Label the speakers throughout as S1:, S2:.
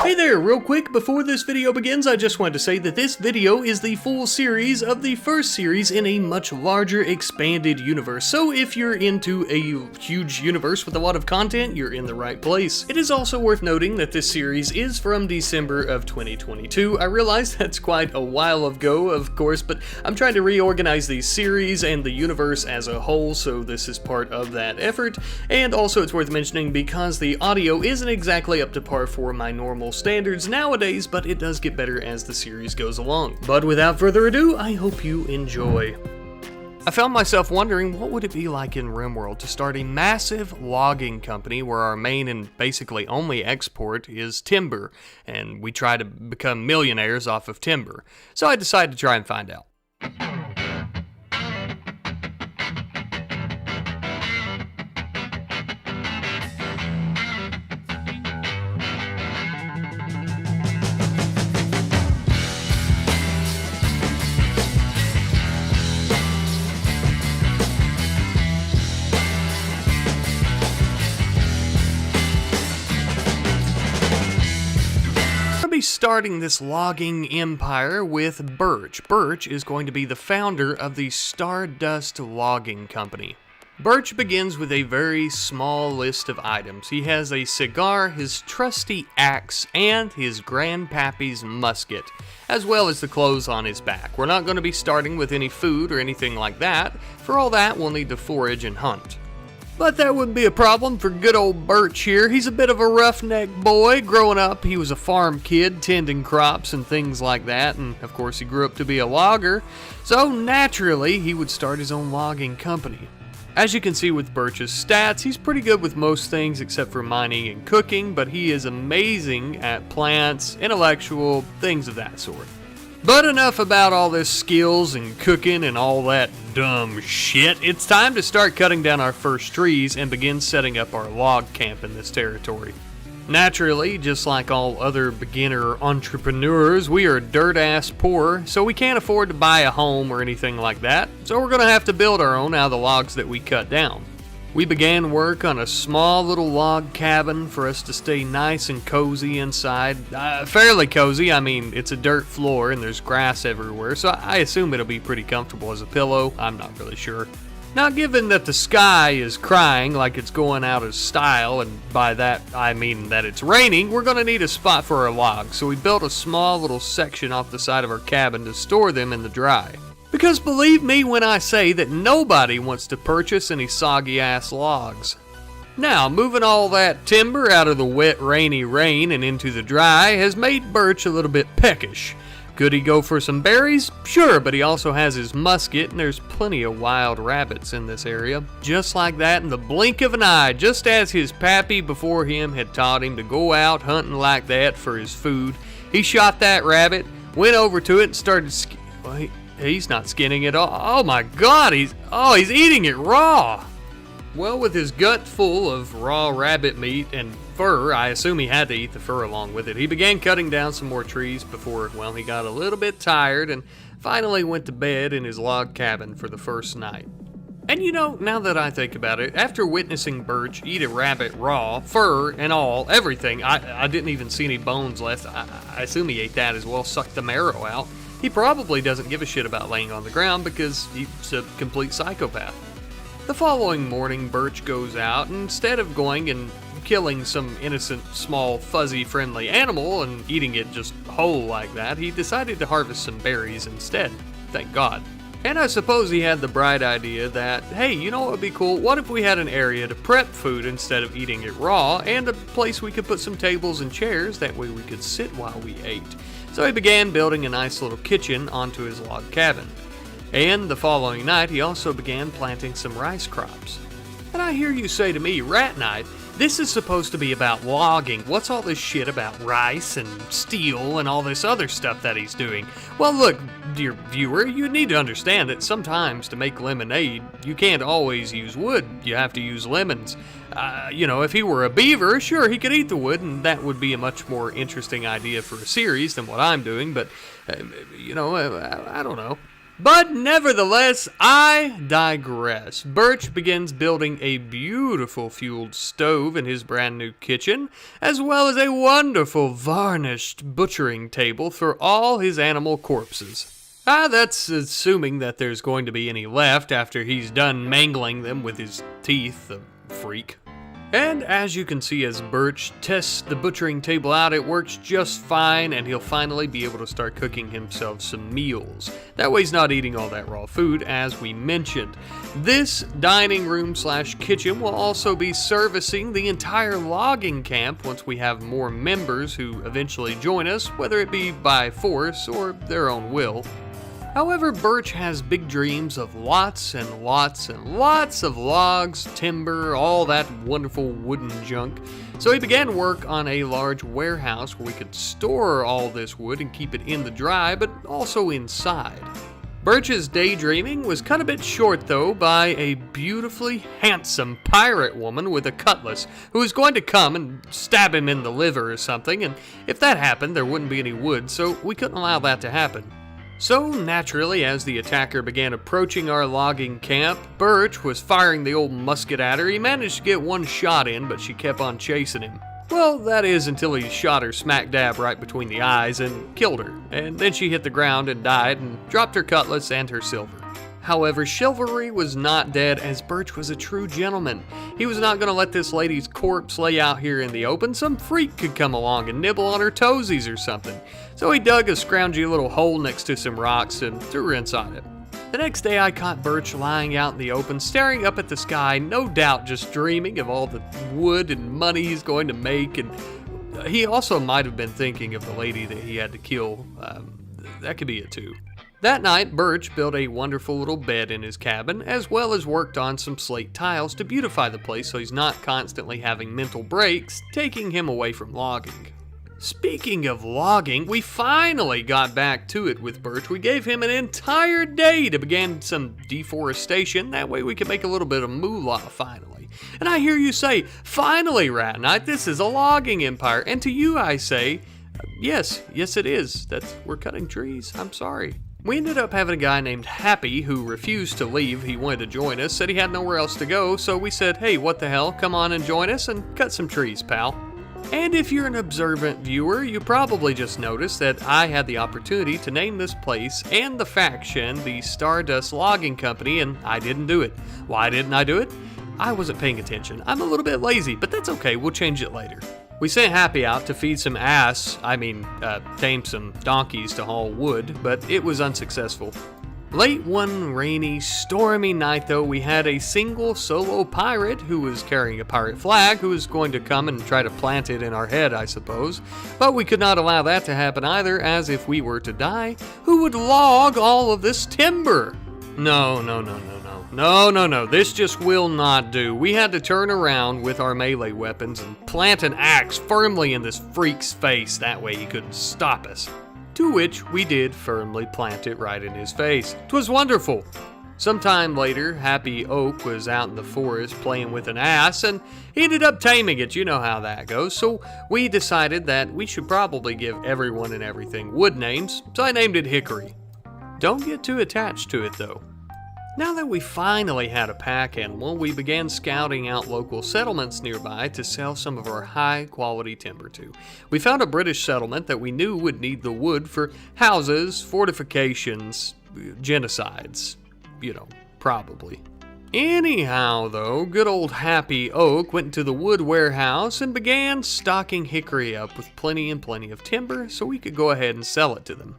S1: Hey there, real quick, before this video begins, I just wanted to say that this video is the full series of the first series in a much larger, expanded universe. So if you're into a huge universe with a lot of content, you're in the right place. It is also worth noting that this series is from December of 2022. I realize that's quite a while ago, of course, but I'm trying to reorganize these series and the universe as a whole, so this is part of that effort. And also it's worth mentioning because the audio isn't exactly up to par for my normal standards nowadays, but it does get better as the series goes along. But without further ado, I hope you enjoy. I found myself wondering what would it be like in RimWorld to start a massive logging company where our main and basically only export is timber, and we try to become millionaires off of timber. So I decided to try and find out. Starting this logging empire with Birch. Birch is going to be the founder of the Stardust Logging Company. Birch begins with a very small list of items. He has a cigar, his trusty axe, and his grandpappy's musket, as well as the clothes on his back. We're not going to be starting with any food or anything like that. For all that, we'll need to forage and hunt. But that wouldn't be a problem for good old Birch here. He's a bit of a roughneck boy. Growing up, he was a farm kid, tending crops and things like that, and of course he grew up to be a logger, so naturally he would start his own logging company. As you can see with Birch's stats, he's pretty good with most things except for mining and cooking, but he is amazing at plants, intellectual, things of that sort. But enough about all this skills and cooking and all that dumb shit. It's time to start cutting down our first trees and begin setting up our log camp in this territory. Naturally, just like all other beginner entrepreneurs, we are dirt-ass poor, so we can't afford to buy a home or anything like that, so we're gonna have to build our own out of the logs that we cut down. We began work on a small little log cabin for us to stay nice and cozy inside. Fairly cozy, I mean, it's a dirt floor and there's grass everywhere, so I assume it'll be pretty comfortable as a pillow. I'm not really sure. Now, given that the sky is crying like it's going out of style, and by that I mean that it's raining, we're gonna need a spot for our logs, so we built a small little section off the side of our cabin to store them in the dry. Because believe me when I say that nobody wants to purchase any soggy-ass logs. Now, moving all that timber out of the wet, rainy rain and into the dry has made Birch a little bit peckish. Could he go for some berries? Sure, but he also has his musket, and there's plenty of wild rabbits in this area. Just like that, in the blink of an eye, just as his pappy before him had taught him to go out hunting like that for his food, he shot that rabbit, went over to it, and started he's not skinning it all. Oh my god, he's eating it raw. Well, with his gut full of raw rabbit meat and fur, I assume he had to eat the fur along with it. He began cutting down some more trees before, well, he got a little bit tired and finally went to bed in his log cabin for the first night. And you know, now that I think about it, after witnessing Birch eat a rabbit raw, fur and all, everything, I didn't even see any bones left. I assume he ate that as well, sucked the marrow out. He probably doesn't give a shit about laying on the ground because he's a complete psychopath. The following morning, Birch goes out, and instead of going and killing some innocent, small, fuzzy, friendly animal and eating it just whole like that, he decided to harvest some berries instead. Thank God. And I suppose he had the bright idea that, hey, you know what would be cool? What if we had an area to prep food instead of eating it raw, and a place we could put some tables and chairs, that way we could sit while we ate. So he began building a nice little kitchen onto his log cabin. And the following night, he also began planting some rice crops. And I hear you say to me, Rat Knight, this is supposed to be about logging. What's all this shit about rice and steel and all this other stuff that he's doing? Well, look, dear viewer, you need to understand that sometimes to make lemonade, you can't always use wood. You have to use lemons. If he were a beaver, sure, he could eat the wood, and that would be a much more interesting idea for a series than what I'm doing, but, I don't know. But nevertheless, I digress. Birch begins building a beautiful fueled stove in his brand new kitchen, as well as a wonderful varnished butchering table for all his animal corpses. That's assuming that there's going to be any left after he's done mangling them with his teeth, the freak. And as you can see, as Birch tests the butchering table out, it works just fine, and he'll finally be able to start cooking himself some meals. That way he's not eating all that raw food, as we mentioned. This dining room slash kitchen will also be servicing the entire logging camp once we have more members who eventually join us, whether it be by force or their own will. However, Birch has big dreams of lots and lots and lots of logs, timber, all that wonderful wooden junk. So he began work on a large warehouse where we could store all this wood and keep it in the dry, but also inside. Birch's daydreaming was cut a bit short, though, by a beautifully handsome pirate woman with a cutlass who was going to come and stab him in the liver or something, and if that happened, there wouldn't be any wood, so we couldn't allow that to happen. So, naturally, as the attacker began approaching our logging camp, Birch was firing the old musket at her. He managed to get one shot in, but she kept on chasing him. Well, that is until he shot her smack dab right between the eyes and killed her. And then she hit the ground and died and dropped her cutlass and her silver. However, chivalry was not dead, as Birch was a true gentleman. He was not going to let this lady's corpse lay out here in the open. Some freak could come along and nibble on her toesies or something. So he dug a scroungy little hole next to some rocks and threw her inside it. The next day I caught Birch lying out in the open, staring up at the sky, no doubt just dreaming of all the wood and money he's going to make, and he also might have been thinking of the lady that he had to kill. That could be it too. That night, Birch built a wonderful little bed in his cabin, as well as worked on some slate tiles to beautify the place so he's not constantly having mental breaks, taking him away from logging. Speaking of logging, we finally got back to it with Birch. We gave him an entire day to begin some deforestation. That way we could make a little bit of moolah finally. And I hear you say, finally, Rat Knight, this is a logging empire. And to you I say, yes it is. We're cutting trees. I'm sorry. We ended up having a guy named Happy who refused to leave. He wanted to join us, said he had nowhere else to go, so we said, hey, what the hell, come on and join us and cut some trees, pal. And if you're an observant viewer, you probably just noticed that I had the opportunity to name this place and the faction the Stardust Logging Company, and I didn't do it. Why didn't I do it? I wasn't paying attention. I'm a little bit lazy, but that's okay, we'll change it later. We sent Happy out to feed some tame some donkeys to haul wood, but it was unsuccessful. Late one rainy, stormy night, though, we had a single solo pirate who was carrying a pirate flag who was going to come and try to plant it in our head, I suppose. But we could not allow that to happen either, as if we were to die, who would log all of this timber? No, this just will not do. We had to turn around with our melee weapons and plant an axe firmly in this freak's face, that way he couldn't stop us. To which we did firmly plant it right in his face. 'Twas wonderful. Sometime later, Happy Oak was out in the forest playing with an ass, and he ended up taming it. You know how that goes. So we decided that we should probably give everyone and everything wood names, so I named it Hickory. Don't get too attached to it, though. Now that we finally had a pack animal, we began scouting out local settlements nearby to sell some of our high-quality timber to. We found a British settlement that we knew would need the wood for houses, fortifications, genocides. Probably. Anyhow, though, good old Happy Oak went into the wood warehouse and began stocking Hickory up with plenty and plenty of timber so we could go ahead and sell it to them.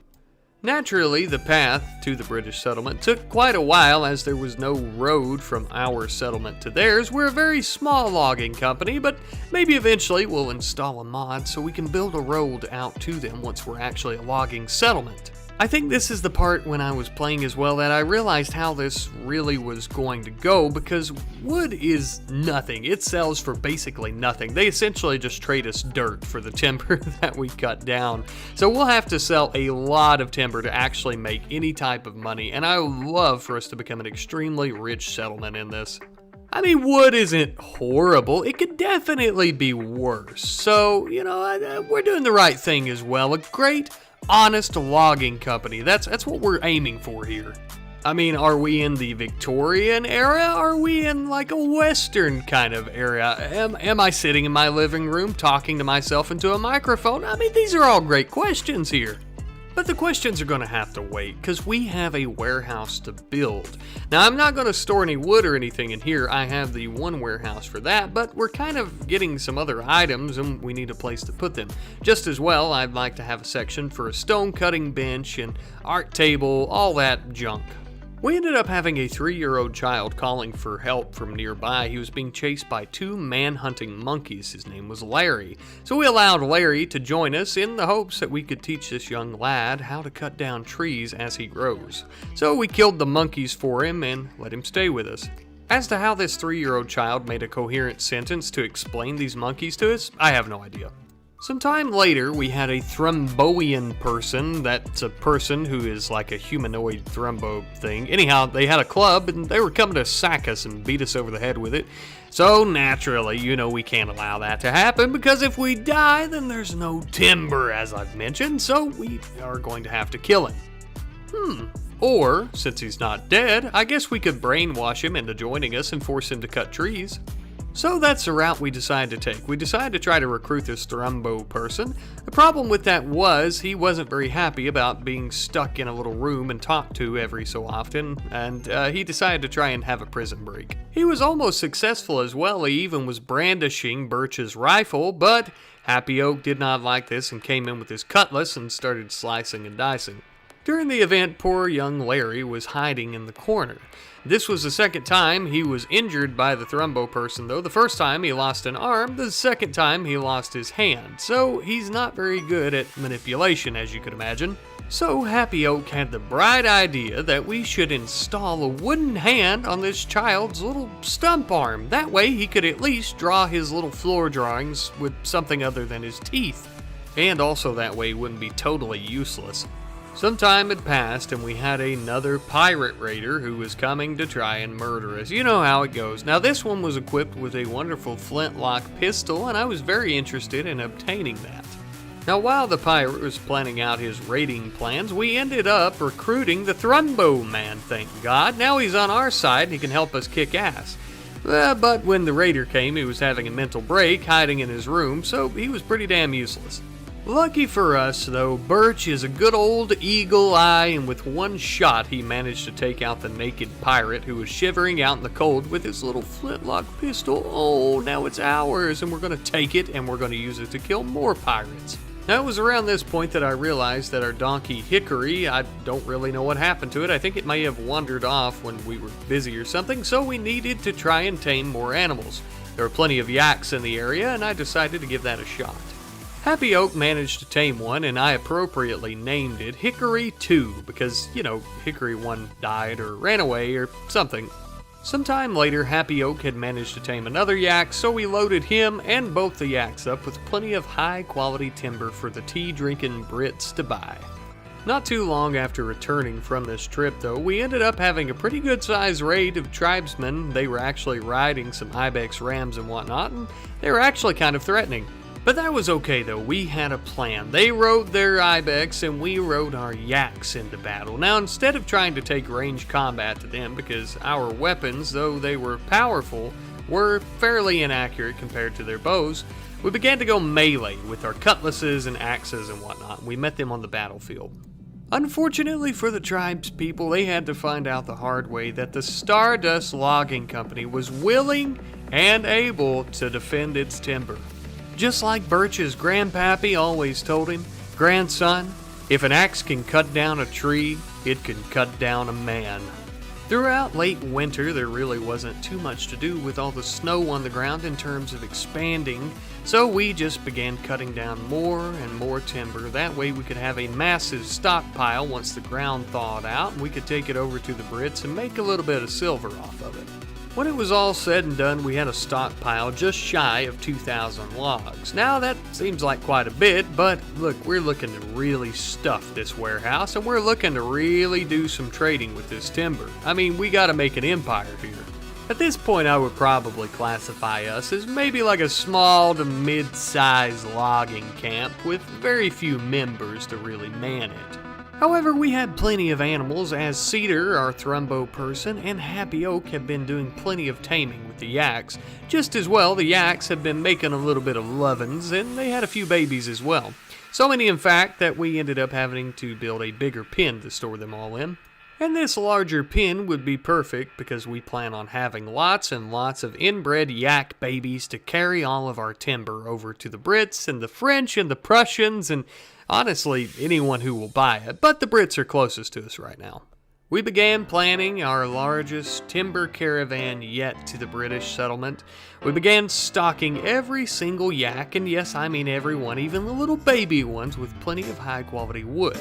S1: Naturally, the path to the British settlement took quite a while, as there was no road from our settlement to theirs. We're a very small logging company, but maybe eventually we'll install a mod so we can build a road out to them once we're actually a logging settlement. I think this is the part when I was playing as well that I realized how this really was going to go, because wood is nothing. It sells for basically nothing. They essentially just trade us dirt for the timber that we cut down. So we'll have to sell a lot of timber to actually make any type of money, and I would love for us to become an extremely rich settlement in this. I mean, wood isn't horrible. It could definitely be worse. So, we're doing the right thing as well. A great honest logging company. That's what we're aiming for here. I mean, are we in the Victorian era? Are we in like a Western kind of era? Am I sitting in my living room talking to myself into a microphone? I mean, these are all great questions here. But the questions are going to have to wait, because we have a warehouse to build. Now, I'm not going to store any wood or anything in here. I have the one warehouse for that, but we're kind of getting some other items, and we need a place to put them. Just as well, I'd like to have a section for a stone cutting bench and art table, all that junk. We ended up having a 3-year-old child calling for help from nearby. He was being chased by 2 man-hunting monkeys. His name was Larry. So we allowed Larry to join us in the hopes that we could teach this young lad how to cut down trees as he grows. So we killed the monkeys for him and let him stay with us. As to how this 3-year-old child made a coherent sentence to explain these monkeys to us, I have no idea. Sometime later, we had a Thromboian person. That's a person who is like a humanoid thrombo thing. Anyhow, they had a club and they were coming to sack us and beat us over the head with it. So naturally, we can't allow that to happen, because if we die, then there's no timber, as I've mentioned, so we are going to have to kill him. Or, since he's not dead, I guess we could brainwash him into joining us and force him to cut trees. So that's the route we decided to take. We decided to try to recruit this Thrombo person. The problem with that was he wasn't very happy about being stuck in a little room and talked to every so often, and he decided to try and have a prison break. He was almost successful as well. He even was brandishing Birch's rifle, but Happy Oak did not like this and came in with his cutlass and started slicing and dicing. During the event, poor young Larry was hiding in the corner. This was the second time he was injured by the Thrombo person, though. The first time he lost an arm, the second time he lost his hand. So he's not very good at manipulation, as you could imagine. So Happy Oak had the bright idea that we should install a wooden hand on this child's little stump arm. That way he could at least draw his little floor drawings with something other than his teeth. And also that way he wouldn't be totally useless. Some time had passed and we had another pirate raider who was coming to try and murder us. You know how it goes. Now this one was equipped with a wonderful flintlock pistol, and I was very interested in obtaining that. Now while the pirate was planning out his raiding plans, we ended up recruiting the Thrombo man, thank God. Now he's on our side and he can help us kick ass. But when the raider came, he was having a mental break, hiding in his room, so he was pretty damn useless. Lucky for us, though, Birch is a good old eagle eye, and with one shot he managed to take out the naked pirate who was shivering out in the cold with his little flintlock pistol. Oh, now it's ours, and we're going to take it, and we're going to use it to kill more pirates. Now, it was around this point that I realized that our donkey Hickory, I don't really know what happened to it. I think it may have wandered off when we were busy or something, so we needed to try and tame more animals. There were plenty of yaks in the area, and I decided to give that a shot. Happy Oak managed to tame one, and I appropriately named it Hickory 2 because, Hickory 1 died or ran away or something. Sometime later, Happy Oak had managed to tame another yak, so we loaded him and both the yaks up with plenty of high-quality timber for the tea-drinking Brits to buy. Not too long after returning from this trip, though, we ended up having a pretty good-sized raid of tribesmen. They were actually riding some ibex rams and whatnot, and they were actually kind of threatening. But that was okay, though. We had a plan. They rode their ibex and we rode our yaks into battle. Now, instead of trying to take range combat to them, because our weapons, though they were powerful, were fairly inaccurate compared to their bows, we began to go melee with our cutlasses and axes and whatnot. We met them on the battlefield. Unfortunately for the tribes people, they had to find out the hard way that the Stardust Logging Company was willing and able to defend its timber. Just like Birch's grandpappy always told him, "Grandson, if an axe can cut down a tree, it can cut down a man." Throughout late winter, there really wasn't too much to do with all the snow on the ground in terms of expanding, so we just began cutting down more and more timber. That way we could have a massive stockpile once the ground thawed out, and we could take it over to the Brits and make a little bit of silver off of it. When it was all said and done, we had a stockpile just shy of 2,000 logs. Now that seems like quite a bit, but look, we're looking to really stuff this warehouse, and we're looking to really do some trading with this timber. I mean, we gotta make an empire here. At this point, I would probably classify us as maybe like a small to mid-sized logging camp with very few members to really man it. However, we had plenty of animals, as Cedar, our thrumbo person, and Happy Oak have been doing plenty of taming with the yaks. Just as well, the yaks have been making a little bit of lovin's, and they had a few babies as well. So many, in fact, that we ended up having to build a bigger pen to store them all in. And this larger pen would be perfect because we plan on having lots and lots of inbred yak babies to carry all of our timber over to the Brits and the French and the Prussians and honestly anyone who will buy it, but the Brits are closest to us right now. We began planning our largest timber caravan yet to the British settlement. We began stocking every single yak, and yes, I mean every one, even the little baby ones, with plenty of high quality wood.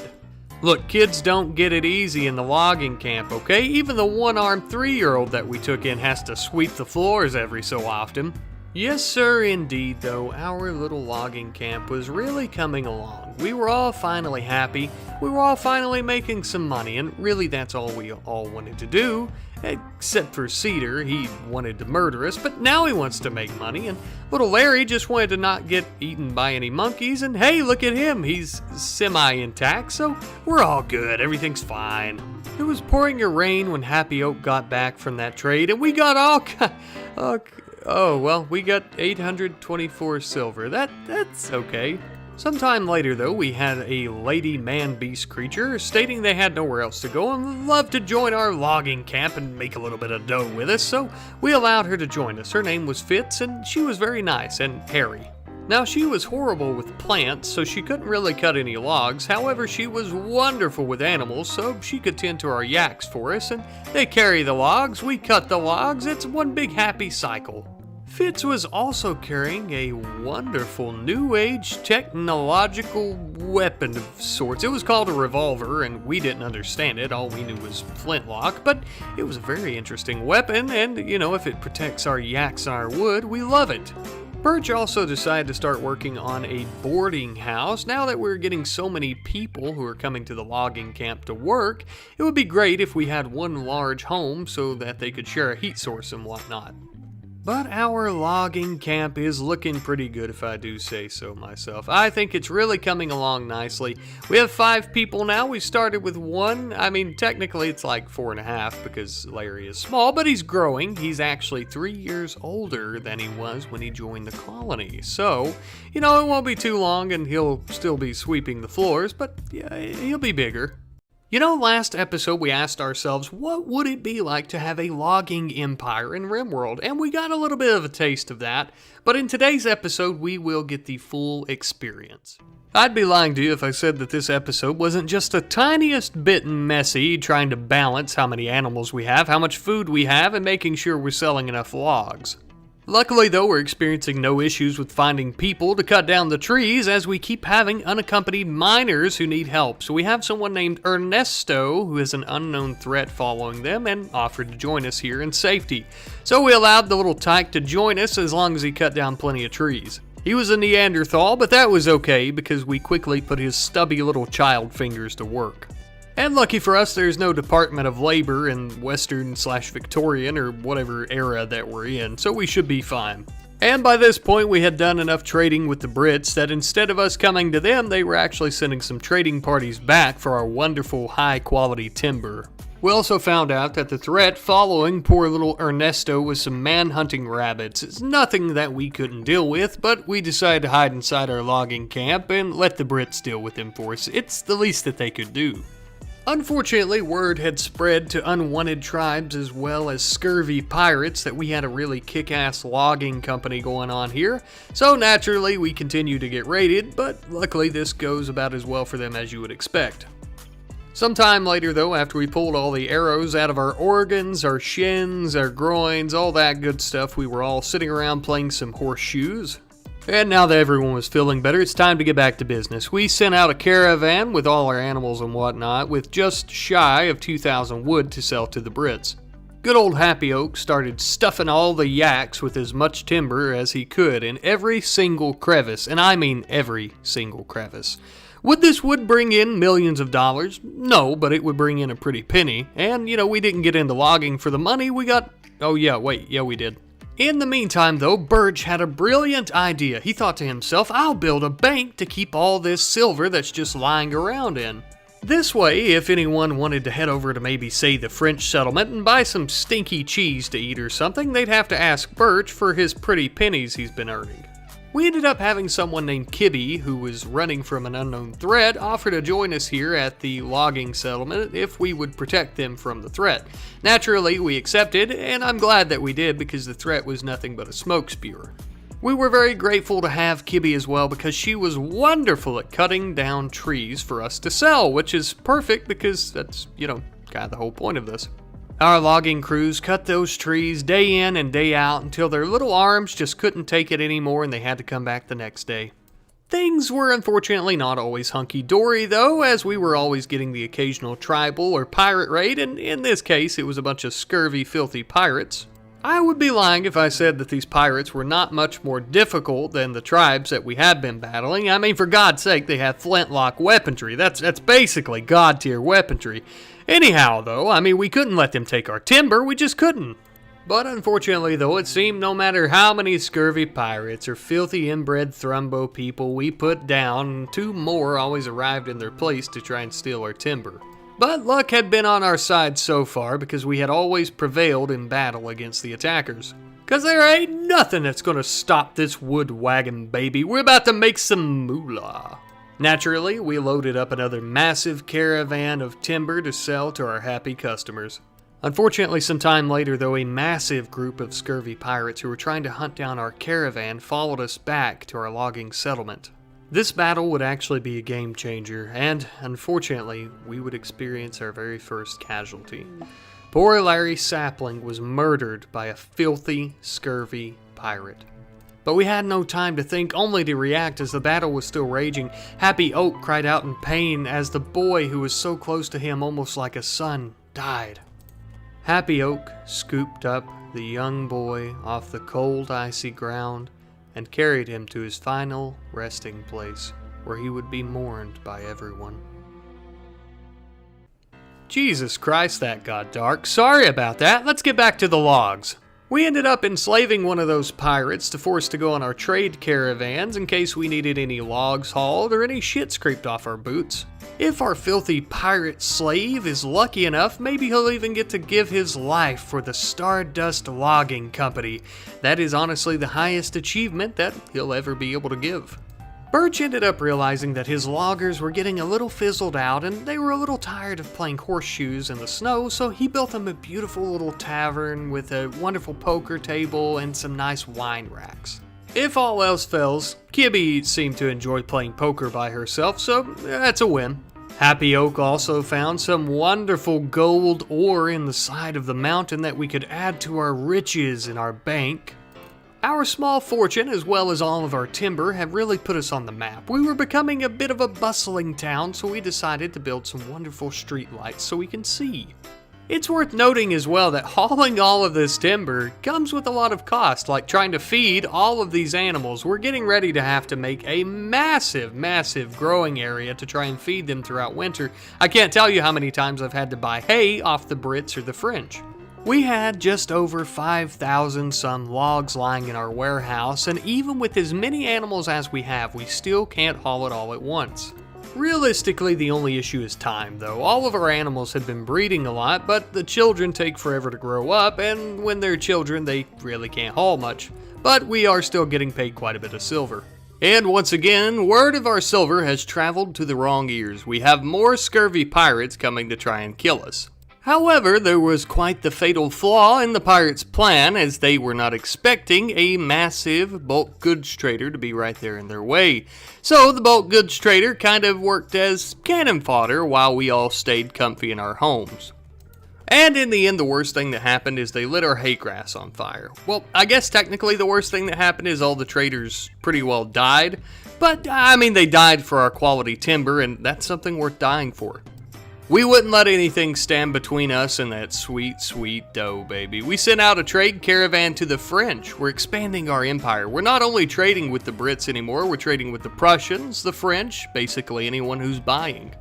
S1: Look, kids don't get it easy in the logging camp, okay? Even the one-armed 3-year-old that we took in has to sweep the floors every so often. Yes, sir, indeed, though, our little logging camp was really coming along. We were all finally happy, we were all finally making some money, and really that's all we all wanted to do. Except for Cedar, he wanted to murder us, but now he wants to make money, and little Larry just wanted to not get eaten by any monkeys, and hey, look at him, he's semi-intact, so we're all good, everything's fine. It was pouring a rain when Happy Oak got back from that trade, and we got we got 824 silver. That's okay. Sometime later, though, we had a lady man-beast creature stating they had nowhere else to go and loved to join our logging camp and make a little bit of dough with us, so we allowed her to join us. Her name was Fitz, and she was very nice and hairy. Now, she was horrible with plants, so she couldn't really cut any logs. However, she was wonderful with animals, so she could tend to our yaks for us, and they carry the logs, we cut the logs, it's one big happy cycle. Fitz was also carrying a wonderful new age technological weapon of sorts. It was called a revolver, and we didn't understand it. All we knew was flintlock, but it was a very interesting weapon, and, if it protects our yaks and our wood, we love it. Birch also decided to start working on a boarding house. Now that we're getting so many people who are coming to the logging camp to work, it would be great if we had one large home so that they could share a heat source and whatnot. But our logging camp is looking pretty good, if I do say so myself. I think it's really coming along nicely. We have 5 people now. We started with 1. I mean, technically it's like 4.5 because Larry is small, but he's growing. He's actually 3 years older than he was when he joined the colony. So, it won't be too long and he'll still be sweeping the floors, but yeah, he'll be bigger. Last episode we asked ourselves, what would it be like to have a logging empire in RimWorld? And we got a little bit of a taste of that, but in today's episode we will get the full experience. I'd be lying to you if I said that this episode wasn't just the tiniest bit messy, trying to balance how many animals we have, how much food we have, and making sure we're selling enough logs. Luckily, though, we're experiencing no issues with finding people to cut down the trees, as we keep having unaccompanied miners who need help. So we have someone named Ernesto, who is an unknown threat following them, and offered to join us here in safety. So we allowed the little tyke to join us as long as he cut down plenty of trees. He was a Neanderthal, but that was okay because we quickly put his stubby little child fingers to work. And lucky for us, there's no Department of Labor in Western/Victorian or whatever era that we're in, so we should be fine. And by this point, we had done enough trading with the Brits that instead of us coming to them, they were actually sending some trading parties back for our wonderful high-quality timber. We also found out that the threat following poor little Ernesto was some man-hunting rabbits. It's nothing that we couldn't deal with, but we decided to hide inside our logging camp and let the Brits deal with them for us. It's the least that they could do. Unfortunately, word had spread to unwanted tribes as well as scurvy pirates that we had a really kick-ass logging company going on here, so naturally we continue to get raided, but luckily this goes about as well for them as you would expect. Sometime later though, after we pulled all the arrows out of our organs, our shins, our groins, all that good stuff, we were all sitting around playing some horseshoes. And now that everyone was feeling better, it's time to get back to business. We sent out a caravan with all our animals and whatnot, with just shy of 2,000 wood to sell to the Brits. Good old Happy Oak started stuffing all the yaks with as much timber as he could in every single crevice, and I mean every single crevice. Would this wood bring in millions of dollars? No, but it would bring in a pretty penny. And, we didn't get into logging for the money, we got Oh yeah, wait, yeah we did. In the meantime though, Birch had a brilliant idea. He thought to himself, I'll build a bank to keep all this silver that's just lying around in. This way, if anyone wanted to head over to maybe, say, the French settlement and buy some stinky cheese to eat or something, they'd have to ask Birch for his pretty pennies he's been earning. We ended up having someone named Kibby, who was running from an unknown threat, offer to join us here at the logging settlement if we would protect them from the threat. Naturally, we accepted, and I'm glad that we did because the threat was nothing but a smoke spewer. We were very grateful to have Kibby as well because she was wonderful at cutting down trees for us to sell, which is perfect because that's, kind of the whole point of this. Our logging crews cut those trees day in and day out until their little arms just couldn't take it anymore and they had to come back the next day. Things were unfortunately not always hunky-dory though, as we were always getting the occasional tribal or pirate raid, and in this case it was a bunch of scurvy, filthy pirates. I would be lying if I said that these pirates were not much more difficult than the tribes that we had been battling. I mean, for God's sake, they have flintlock weaponry. That's basically God-tier weaponry. Anyhow, though, we couldn't let them take our timber. We just couldn't. But unfortunately, though, it seemed no matter how many scurvy pirates or filthy inbred thrumbo people we put down, 2 more always arrived in their place to try and steal our timber. But luck had been on our side so far because we had always prevailed in battle against the attackers. Cause there ain't nothing that's gonna stop this wood wagon baby. We're about to make some moolah. Naturally, we loaded up another massive caravan of timber to sell to our happy customers. Unfortunately, some time later though, a massive group of scurvy pirates who were trying to hunt down our caravan followed us back to our logging settlement. This battle would actually be a game changer, and unfortunately, we would experience our very first casualty. Poor Larry Sapling was murdered by a filthy, scurvy pirate. But we had no time to think, only to react as the battle was still raging. Happy Oak cried out in pain as the boy who was so close to him, almost like a son, died. Happy Oak scooped up the young boy off the cold, icy ground and carried him to his final resting place, where he would be mourned by everyone. Jesus Christ, that got dark. Sorry about that. Let's get back to the logs. We ended up enslaving one of those pirates to force to go on our trade caravans in case we needed any logs hauled or any shit scraped off our boots. If our filthy pirate slave is lucky enough, maybe he'll even get to give his life for the Stardust Logging Company. That is honestly the highest achievement that he'll ever be able to give. Birch ended up realizing that his loggers were getting a little fizzled out and they were a little tired of playing horseshoes in the snow, so he built them a beautiful little tavern with a wonderful poker table and some nice wine racks. If all else fails, Kibby seemed to enjoy playing poker by herself, so that's a win. Happy Oak also found some wonderful gold ore in the side of the mountain that we could add to our riches in our bank. Our small fortune, as well as all of our timber, have really put us on the map. We were becoming a bit of a bustling town, so we decided to build some wonderful street lights so we can see. It's worth noting as well that hauling all of this timber comes with a lot of cost, like trying to feed all of these animals. We're getting ready to have to make a massive growing area to try and feed them throughout winter. I can't tell you how many times I've had to buy hay off the Brits or the French. We had just over 5,000 some logs lying in our warehouse, and even with as many animals as we have, we still can't haul it all at once. Realistically, the only issue is time, though. All of our animals have been breeding a lot, but the children take forever to grow up, and when they're children, they really can't haul much. But we are still getting paid quite a bit of silver. And once again, word of our silver has traveled to the wrong ears. We have more scurvy pirates coming to try and kill us. However, there was quite the fatal flaw in the pirates' plan, as they were not expecting a massive bulk goods trader to be right there in their way. So the bulk goods trader kind of worked as cannon fodder while we all stayed comfy in our homes. And in the end, the worst thing that happened is they lit our hay grass on fire. Well, I guess technically the worst thing that happened is all the traders pretty well died. But, they died for our quality timber, and that's something worth dying for. We wouldn't let anything stand between us and that sweet, sweet dough, baby. We sent out a trade caravan to the French. We're expanding our empire. We're not only trading with the Brits anymore, we're trading with the Prussians, the French, basically anyone who's buying.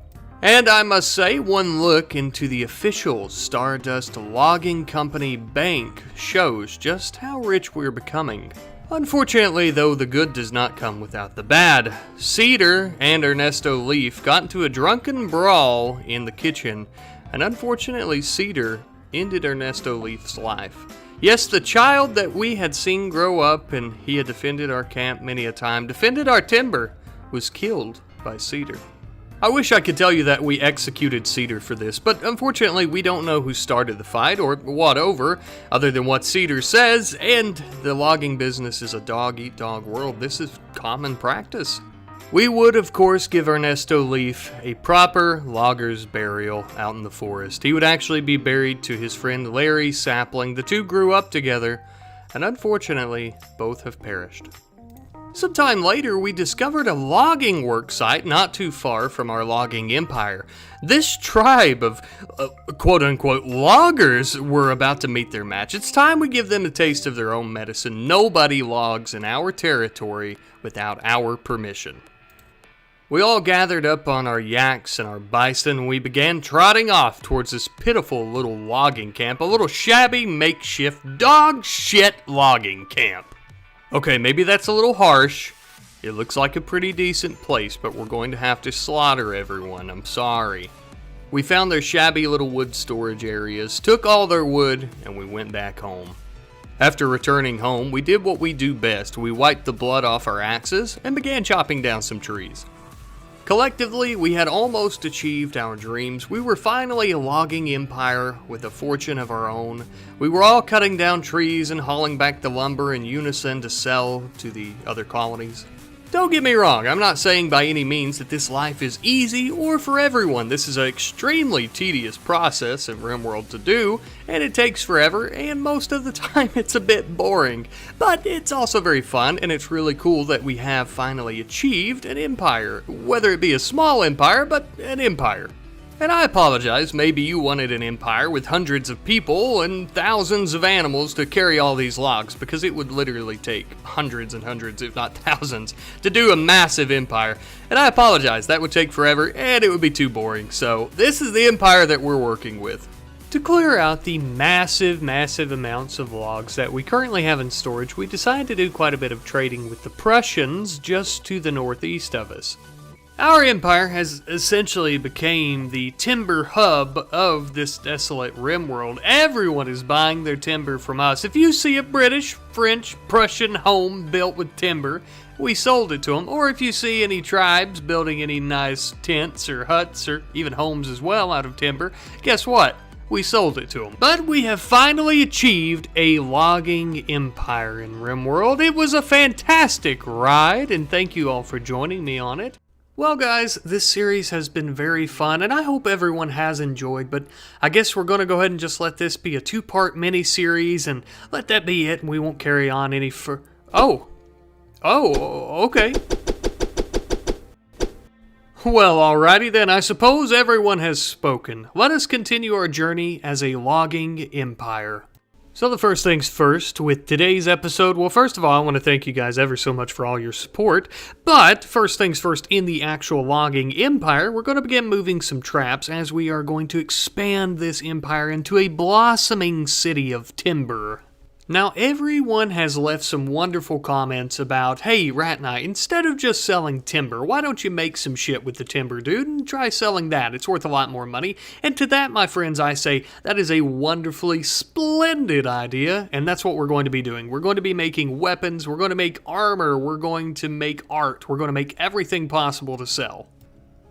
S1: And I must say, one look into the official Stardust Logging Company bank shows just how rich we're becoming. Unfortunately, though, the good does not come without the bad. Cedar and Ernesto Leaf got into a drunken brawl in the kitchen, and unfortunately Cedar ended Ernesto Leaf's life. Yes, the child that we had seen grow up and he had defended our camp many a time, defended our timber, was killed by Cedar. I wish I could tell you that we executed Cedar for this, but unfortunately we don't know who started the fight or what over, other than what Cedar says, and the logging business is a dog-eat-dog world. This is common practice. We would, of course, give Ernesto Leaf a proper logger's burial out in the forest. He would actually be buried to his friend Larry Sapling. The two grew up together, and unfortunately, both have perished. Sometime later, we discovered a logging work site not too far from our logging empire. This tribe of quote-unquote loggers were about to meet their match. It's time we give them a taste of their own medicine. Nobody logs in our territory without our permission. We all gathered up on our yaks and our bison, and we began trotting off towards this pitiful little logging camp, a little shabby makeshift dog shit logging camp. Okay, maybe that's a little harsh. It looks like a pretty decent place, but we're going to have to slaughter everyone. I'm sorry. We found their shabby little wood storage areas, took all their wood, and we went back home. After returning home, we did what we do best. We wiped the blood off our axes and began chopping down some trees. Collectively, we had almost achieved our dreams. We were finally a logging empire with a fortune of our own. We were all cutting down trees and hauling back the lumber in unison to sell to the other colonies. Don't get me wrong, I'm not saying by any means that this life is easy or for everyone. This is an extremely tedious process in RimWorld to do, and it takes forever, and most of the time it's a bit boring. But it's also very fun, and it's really cool that we have finally achieved an empire. Whether it be a small empire, but an empire. And I apologize, maybe you wanted an empire with hundreds of people and thousands of animals to carry all these logs, because it would literally take hundreds and hundreds, if not thousands, to do a massive empire. And I apologize, that would take forever and it would be too boring. So this is the empire that we're working with. To clear out the massive amounts of logs that we currently have in storage, we decided to do quite a bit of trading with the Prussians just to the northeast of us. Our empire has essentially become the timber hub of this desolate RimWorld. Everyone is buying their timber from us. If you see a British, French, Prussian home built with timber, we sold it to them. Or if you see any tribes building any nice tents or huts or even homes as well out of timber, guess what? We sold it to them. But we have finally achieved a logging empire in RimWorld. It was a fantastic ride, and thank you all for joining me on it. Well guys, this series has been very fun, and I hope everyone has enjoyed, but I guess we're going to go ahead and just let this be a two-part mini-series, and let that be it, and we won't carry on any Oh, okay. Well, alrighty then, I suppose everyone has spoken. Let us continue our journey as a logging empire. So the first things first, with today's episode, well, first of all, I want to thank you guys ever so much for all your support, but first things first, in the actual logging empire, we're going to begin moving some traps as we are going to expand this empire into a blossoming city of timber. Now, everyone has left some wonderful comments about, hey, Rat Knight, instead of just selling timber, why don't you make some shit with the timber, dude, and try selling that? It's worth a lot more money. And to that, my friends, I say, that is a wonderfully splendid idea, and that's what we're going to be doing. We're going to be making weapons, we're going to make armor, we're going to make art, we're going to make everything possible to sell.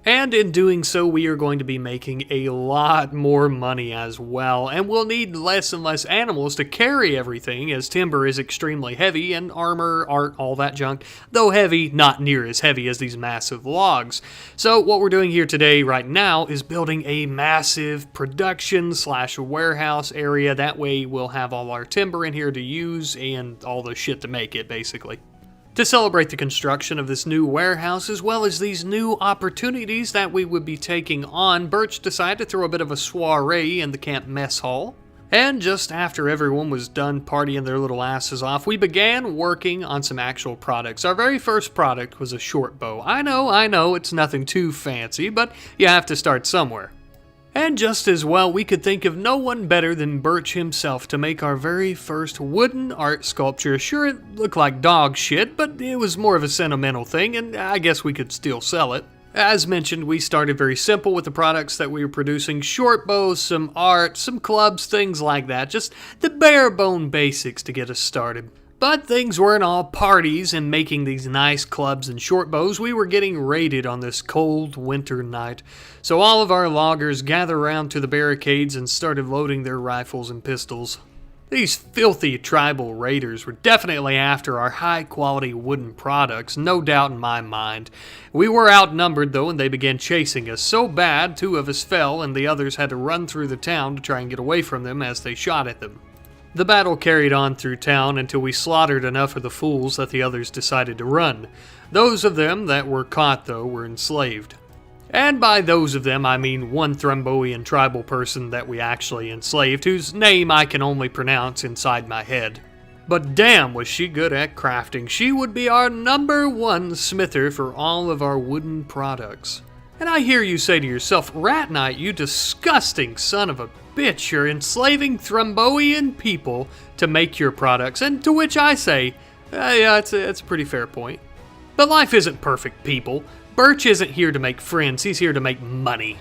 S1: And in doing so, we are going to be making a lot more money as well, and we'll need less and less animals to carry everything, as timber is extremely heavy, and armor, art, all that junk, though heavy, not near as heavy as these massive logs. So what we're doing here today, right now, is building a massive production/warehouse area. That way we'll have all our timber in here to use, and all the shit to make it, basically. To celebrate the construction of this new warehouse, as well as these new opportunities that we would be taking on, Birch decided to throw a bit of a soiree in the camp mess hall. And just after everyone was done partying their little asses off, we began working on some actual products. Our very first product was a short bow. I know, it's nothing too fancy, but you have to start somewhere. And just as well, we could think of no one better than Birch himself to make our very first wooden art sculpture. Sure, it looked like dog shit, but it was more of a sentimental thing, and I guess we could still sell it. As mentioned, we started very simple with the products that we were producing. Short bows, some art, some clubs, things like that. Just the bare bone basics to get us started. But things weren't all parties and making these nice clubs and short bows. We were getting raided on this cold winter night. So all of our loggers gathered around to the barricades and started loading their rifles and pistols. These filthy tribal raiders were definitely after our high-quality wooden products, no doubt in my mind. We were outnumbered, though, and they began chasing us so bad 2 of us fell and the others had to run through the town to try and get away from them as they shot at them. The battle carried on through town until we slaughtered enough of the fools that the others decided to run. Those of them that were caught, though, were enslaved. And by those of them, I mean one Thromboian tribal person that we actually enslaved, whose name I can only pronounce inside my head. But damn, was she good at crafting. She would be our #1 smither for all of our wooden products. And I hear you say to yourself, Rat Knight, you disgusting son of a bitch, you're enslaving Thromboian people to make your products. And to which I say, yeah, it's a pretty fair point. But life isn't perfect, people. Birch isn't here to make friends, he's here to make money.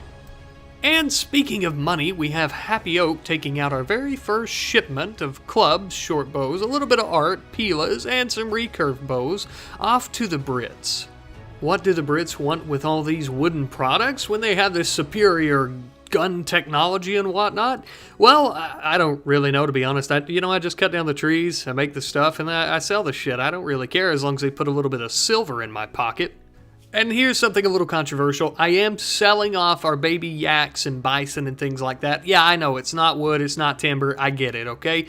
S1: And speaking of money, we have Happy Oak taking out our very first shipment of clubs, short bows, a little bit of art, pilas, and some recurve bows off to the Brits. What do the Brits want with all these wooden products when they have this superior gun technology and whatnot? Well, I don't really know, to be honest. I just cut down the trees, I make the stuff, and I sell the shit. I don't really care as long as they put a little bit of silver in my pocket. And here's something a little controversial. I am selling off our baby yaks and bison and things like that. Yeah, I know, it's not wood, it's not timber, I get it, okay?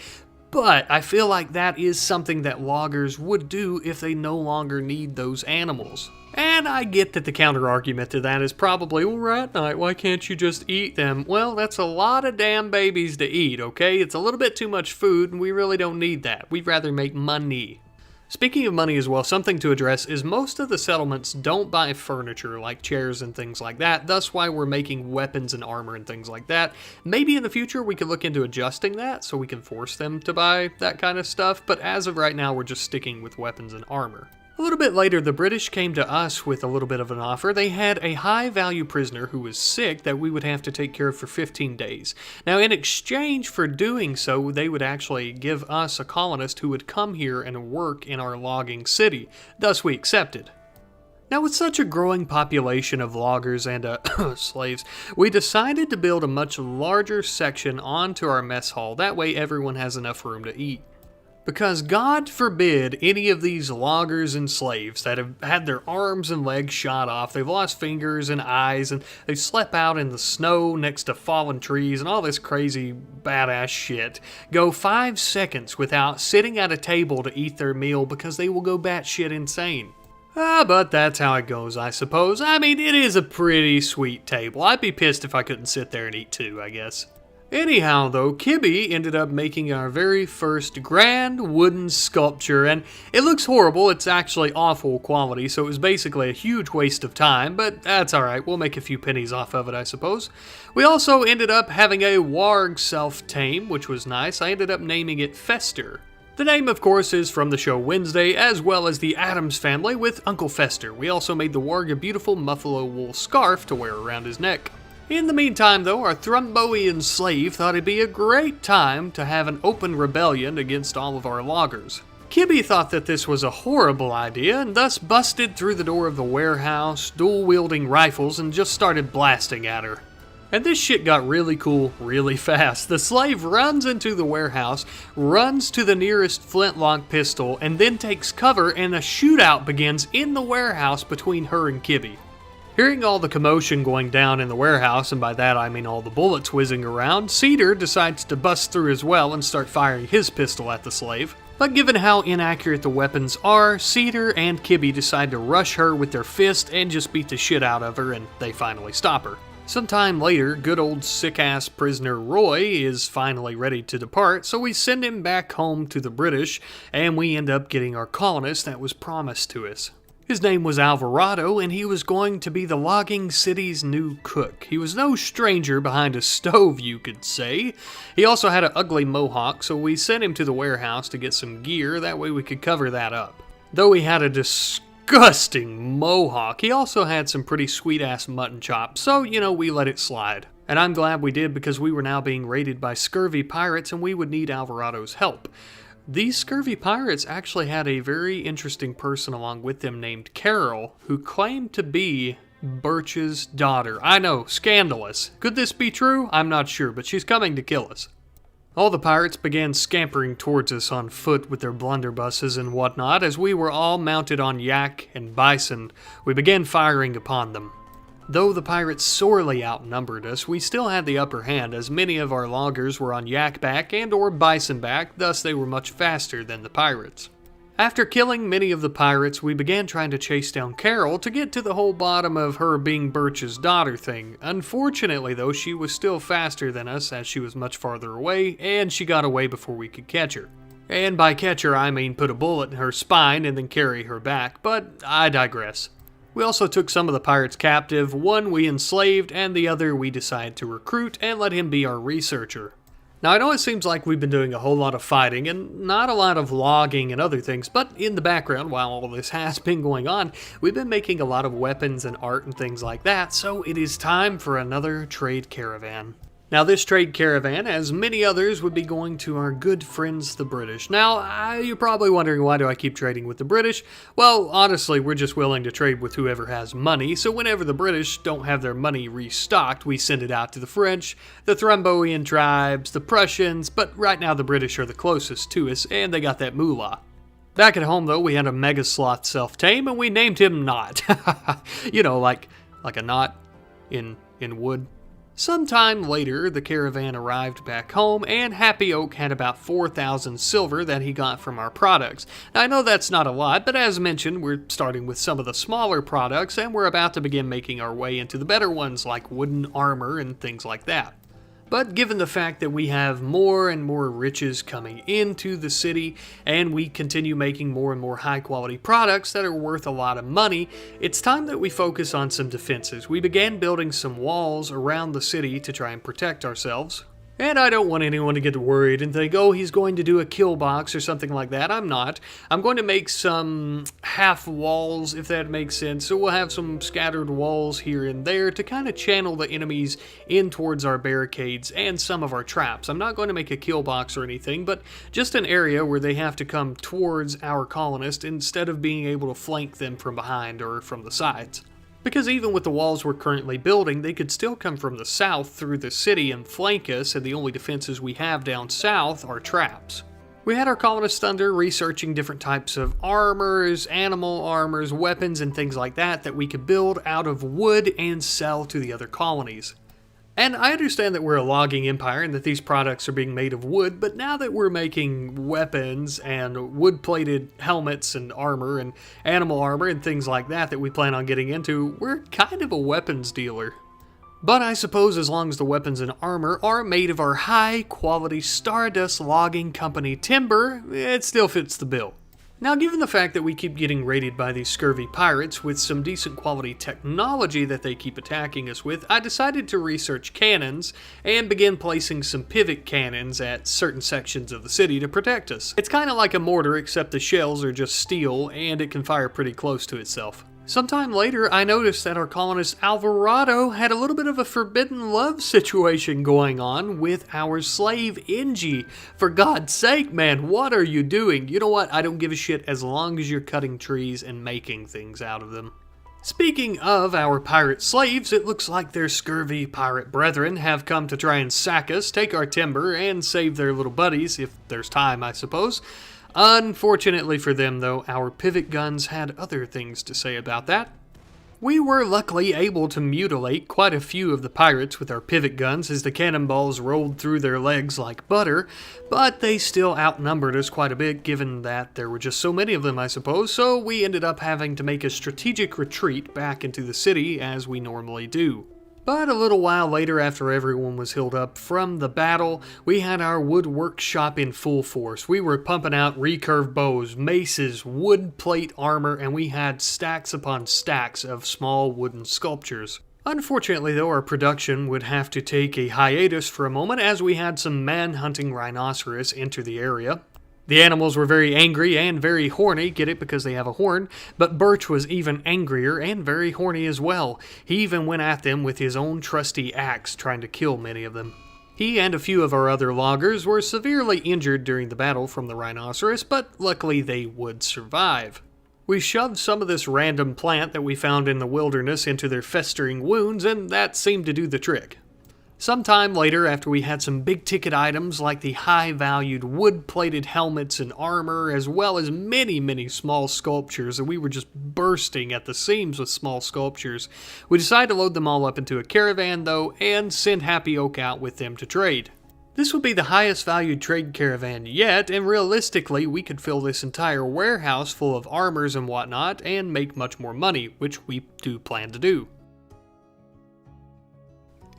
S1: But I feel like that is something that loggers would do if they no longer need those animals. And I get that the counter-argument to that is probably, well, Rat Knight, why can't you just eat them? Well, that's a lot of damn babies to eat, okay? It's a little bit too much food, and we really don't need that. We'd rather make money. Speaking of money as well, something to address is most of the settlements don't buy furniture like chairs and things like that, thus why we're making weapons and armor and things like that. Maybe in the future we could look into adjusting that so we can force them to buy that kind of stuff, but as of right now we're just sticking with weapons and armor. A little bit later, the British came to us with a little bit of an offer. They had a high-value prisoner who was sick that we would have to take care of for 15 days. Now, in exchange for doing so, they would actually give us a colonist who would come here and work in our logging city. Thus, we accepted. Now, with such a growing population of loggers and slaves, we decided to build a much larger section onto our mess hall. That way, everyone has enough room to eat. Because God forbid any of these loggers and slaves that have had their arms and legs shot off, they've lost fingers and eyes, and they've slept out in the snow next to fallen trees and all this crazy badass shit, go 5 seconds without sitting at a table to eat their meal because they will go batshit insane. But that's how it goes, I suppose. I mean, it is a pretty sweet table. I'd be pissed if I couldn't sit there and eat too, I guess. Anyhow, though, Kibby ended up making our very first grand wooden sculpture, and it looks horrible. It's actually awful quality, so it was basically a huge waste of time, but that's alright. We'll make a few pennies off of it, I suppose. We also ended up having a warg self-tame, which was nice. I ended up naming it Fester. The name, of course, is from the show Wednesday, as well as the Addams Family with Uncle Fester. We also made the warg a beautiful buffalo wool scarf to wear around his neck. In the meantime, though, our Thromboian slave thought it'd be a great time to have an open rebellion against all of our loggers. Kibby thought that this was a horrible idea and thus busted through the door of the warehouse, dual-wielding rifles, and just started blasting at her. And this shit got really cool really fast. The slave runs into the warehouse, runs to the nearest flintlock pistol, and then takes cover, and a shootout begins in the warehouse between her and Kibby. Hearing all the commotion going down in the warehouse, and by that I mean all the bullets whizzing around, Cedar decides to bust through as well and start firing his pistol at the slave. But given how inaccurate the weapons are, Cedar and Kibby decide to rush her with their fist and just beat the shit out of her, and they finally stop her. Sometime later, good old sick-ass prisoner Roy is finally ready to depart, so we send him back home to the British, and we end up getting our colonist that was promised to us. His name was Alvarado, and he was going to be the logging city's new cook. He was no stranger behind a stove, you could say. He also had an ugly mohawk, so we sent him to the warehouse to get some gear, that way we could cover that up. Though he had a disgusting mohawk, he also had some pretty sweet-ass mutton chops, so, we let it slide. And I'm glad we did, because we were now being raided by scurvy pirates, and we would need Alvarado's help. These scurvy pirates actually had a very interesting person along with them named Carol, who claimed to be Birch's daughter. I know, scandalous. Could this be true? I'm not sure, but she's coming to kill us. All the pirates began scampering towards us on foot with their blunderbusses and whatnot. As we were all mounted on yak and bison, we began firing upon them. Though the pirates sorely outnumbered us, we still had the upper hand, as many of our loggers were on yak back and or bison back, thus they were much faster than the pirates. After killing many of the pirates, we began trying to chase down Carol to get to the whole bottom of her being Birch's daughter thing. Unfortunately though, she was still faster than us, as she was much farther away, and she got away before we could catch her. And by catch her, I mean put a bullet in her spine and then carry her back, but I digress. We also took some of the pirates captive. One we enslaved, and the other we decided to recruit and let him be our researcher. Now I know it seems like we've been doing a whole lot of fighting and not a lot of logging and other things, but in the background, while all this has been going on, we've been making a lot of weapons and art and things like that, so it is time for another trade caravan. Now this trade caravan, as many others, would be going to our good friends the British. Now, you're probably wondering, why do I keep trading with the British? Well, honestly, we're just willing to trade with whoever has money, so whenever the British don't have their money restocked, we send it out to the French, the Thromboian tribes, the Prussians, but right now the British are the closest to us, and they got that moolah. Back at home, though, we had a mega sloth self-tame, and we named him Knot. like a knot in wood. Sometime later, the caravan arrived back home, and Happy Oak had about 4,000 silver that he got from our products. Now, I know that's not a lot, but as mentioned, we're starting with some of the smaller products, and we're about to begin making our way into the better ones like wooden armor and things like that. But given the fact that we have more and more riches coming into the city, and we continue making more and more high quality products that are worth a lot of money, it's time that we focus on some defenses. We began building some walls around the city to try and protect ourselves. And I don't want anyone to get worried and think, oh, he's going to do a kill box or something like that. I'm not. I'm going to make some half walls, if that makes sense. So we'll have some scattered walls here and there to kind of channel the enemies in towards our barricades and some of our traps. I'm not going to make a kill box or anything, but just an area where they have to come towards our colonists instead of being able to flank them from behind or from the sides. Because even with the walls we're currently building, they could still come from the south through the city and flank us, and the only defenses we have down south are traps. We had our colonists under researching different types of armors, animal armors, weapons, and things like that we could build out of wood and sell to the other colonies. And I understand that we're a logging empire and that these products are being made of wood, but now that we're making weapons and wood-plated helmets and armor and animal armor and things like that we plan on getting into, we're kind of a weapons dealer. But I suppose as long as the weapons and armor are made of our high-quality Stardust Logging Company timber, it still fits the bill. Now, given the fact that we keep getting raided by these scurvy pirates with some decent quality technology that they keep attacking us with, I decided to research cannons and begin placing some pivot cannons at certain sections of the city to protect us. It's kind of like a mortar, except the shells are just steel and it can fire pretty close to itself. Sometime later, I noticed that our colonist Alvarado had a little bit of a forbidden love situation going on with our slave Ingy. For God's sake, man, what are you doing? You know what? I don't give a shit as long as you're cutting trees and making things out of them. Speaking of our pirate slaves, it looks like their scurvy pirate brethren have come to try and sack us, take our timber, and save their little buddies, if there's time, I suppose. Unfortunately for them, though, our pivot guns had other things to say about that. We were luckily able to mutilate quite a few of the pirates with our pivot guns as the cannonballs rolled through their legs like butter, but they still outnumbered us quite a bit given that there were just so many of them, I suppose, so we ended up having to make a strategic retreat back into the city as we normally do. But a little while later, after everyone was healed up from the battle, we had our wood workshop in full force. We were pumping out recurve bows, maces, wood plate armor, and we had stacks upon stacks of small wooden sculptures. Unfortunately, though, our production would have to take a hiatus for a moment as we had some man-hunting rhinoceros enter the area. The animals were very angry and very horny, get it because they have a horn, but Birch was even angrier and very horny as well. He even went at them with his own trusty axe, trying to kill many of them. He and a few of our other loggers were severely injured during the battle from the rhinoceros, but luckily they would survive. We shoved some of this random plant that we found in the wilderness into their festering wounds, and that seemed to do the trick. Sometime later, after we had some big-ticket items like the high-valued wood-plated helmets and armor, as well as many small sculptures, and we were just bursting at the seams with small sculptures, we decided to load them all up into a caravan, though, and send Happy Oak out with them to trade. This would be the highest valued trade caravan yet, and realistically, we could fill this entire warehouse full of armors and whatnot, and make much more money, which we do plan to do.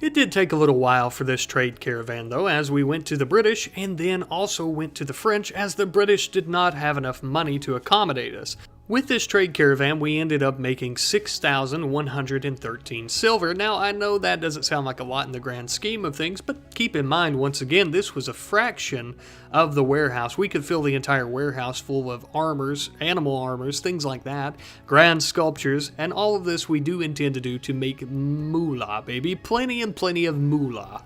S1: It did take a little while for this trade caravan though, as we went to the British and then also went to the French, as the British did not have enough money to accommodate us. With this trade caravan, we ended up making 6,113 silver. Now, I know that doesn't sound like a lot in the grand scheme of things, but keep in mind, once again, this was a fraction of the warehouse. We could fill the entire warehouse full of armors, animal armors, things like that, grand sculptures, and all of this we do intend to do to make moolah, baby. Plenty and plenty of moolah.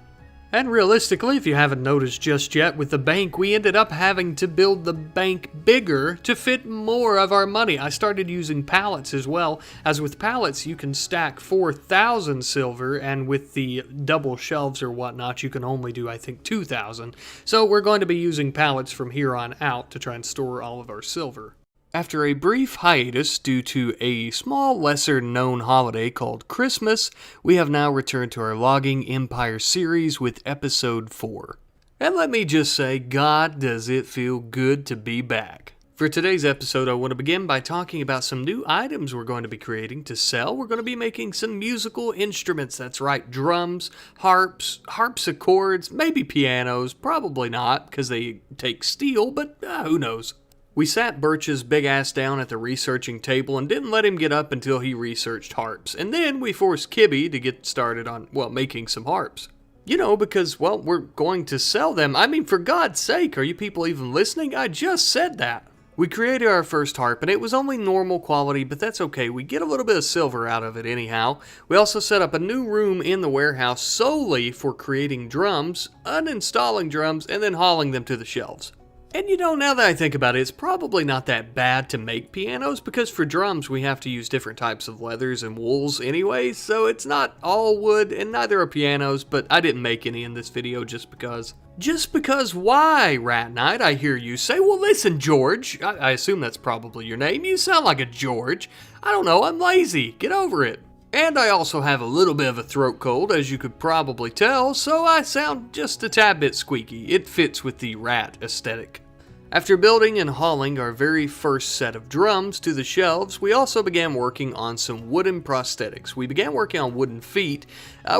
S1: And realistically, if you haven't noticed just yet, with the bank, we ended up having to build the bank bigger to fit more of our money. I started using pallets as well, as with pallets you can stack 4,000 silver, and with the double shelves or whatnot you can only do, I think, 2,000. So we're going to be using pallets from here on out to try and store all of our silver. After a brief hiatus due to a small lesser-known holiday called Christmas, we have now returned to our Logging Empire series with episode 4. And let me just say, God, does it feel good to be back. For today's episode, I want to begin by talking about some new items we're going to be creating to sell. We're going to be making some musical instruments, that's right, drums, harps, harpsichords, maybe pianos, probably not, because they take steel, but who knows. We sat Birch's big ass down at the researching table and didn't let him get up until he researched harps. And then we forced Kibby to get started on, making some harps. You know, because, we're going to sell them. I mean, for God's sake, are you people even listening? I just said that. We created our first harp, and it was only normal quality, but that's okay. We get a little bit of silver out of it anyhow. We also set up a new room in the warehouse solely for creating drums, uninstalling drums, and then hauling them to the shelves. And you know, now that I think about it, it's probably not that bad to make pianos, because for drums we have to use different types of leathers and wools anyway, so it's not all wood, and neither are pianos, but I didn't make any in this video just because. Just because why, Rat Knight, I hear you say? Well, listen, George, I assume that's probably your name. You sound like a George. I don't know, I'm lazy. Get over it. And I also have a little bit of a throat cold, as you could probably tell, so I sound just a tad bit squeaky. It fits with the rat aesthetic. After building and hauling our very first set of drums to the shelves, we also began working on some wooden prosthetics. We began working on wooden feet.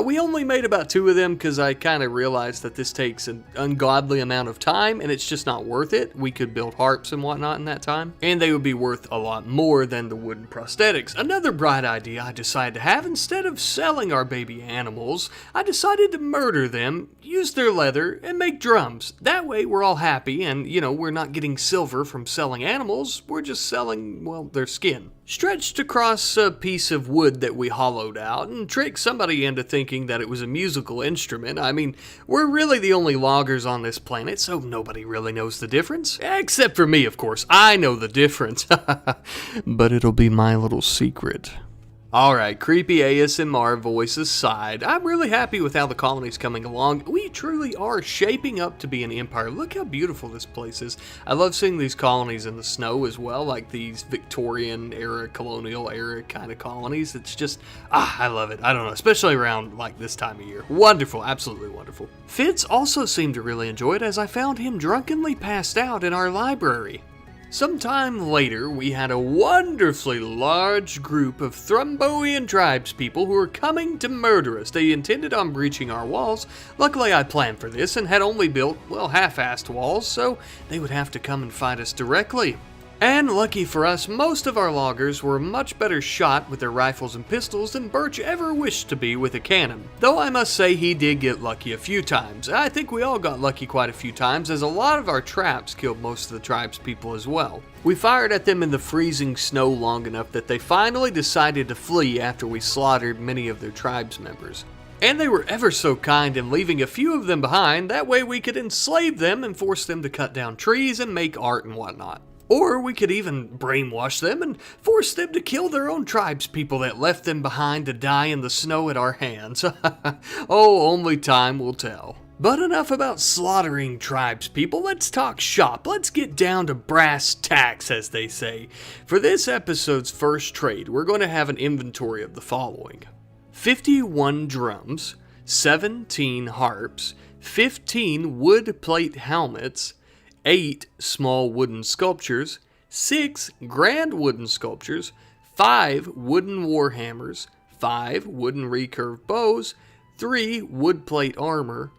S1: We only made about 2 of them because I kind of realized that this takes an ungodly amount of time and it's just not worth it. We could build harps and whatnot in that time, and they would be worth a lot more than the wooden prosthetics. Another bright idea I decided to have: instead of selling our baby animals, I decided to murder them, use their leather, and make drums. That way we're all happy and, we're not getting silver from selling animals, we're just selling, their skin. Stretched across a piece of wood that we hollowed out and tricked somebody into thinking that it was a musical instrument. I mean, we're really the only loggers on this planet, so nobody really knows the difference. Except for me, of course. I know the difference. But it'll be my little secret. Alright, creepy ASMR voice aside, I'm really happy with how the colony's coming along. We truly are shaping up to be an empire. Look how beautiful this place is. I love seeing these colonies in the snow as well, like these Victorian era, colonial era kind of colonies. It's just, I love it. I don't know, especially around like this time of year. Wonderful, absolutely wonderful. Fitz also seemed to really enjoy it, as I found him drunkenly passed out in our library. Sometime later, we had a wonderfully large group of Thromboian tribespeople who were coming to murder us. They intended on breaching our walls. Luckily, I planned for this and had only built, well, half-assed walls, so they would have to come and fight us directly. And lucky for us, most of our loggers were much better shot with their rifles and pistols than Birch ever wished to be with a cannon. Though I must say he did get lucky a few times. I think we all got lucky quite a few times, as a lot of our traps killed most of the tribespeople as well. We fired at them in the freezing snow long enough that they finally decided to flee after we slaughtered many of their tribes members. And they were ever so kind in leaving a few of them behind, that way we could enslave them and force them to cut down trees and make art and whatnot. Or we could even brainwash them and force them to kill their own tribespeople that left them behind to die in the snow at our hands. Oh, only time will tell. But enough about slaughtering tribespeople, let's talk shop. Let's get down to brass tacks, as they say. For this episode's first trade, we're going to have an inventory of the following: 51 drums, 17 harps, 15 wood plate helmets, 8 small wooden sculptures, 6 grand wooden sculptures, 5 wooden warhammers, 5 wooden recurved bows, 3 wood plate armor,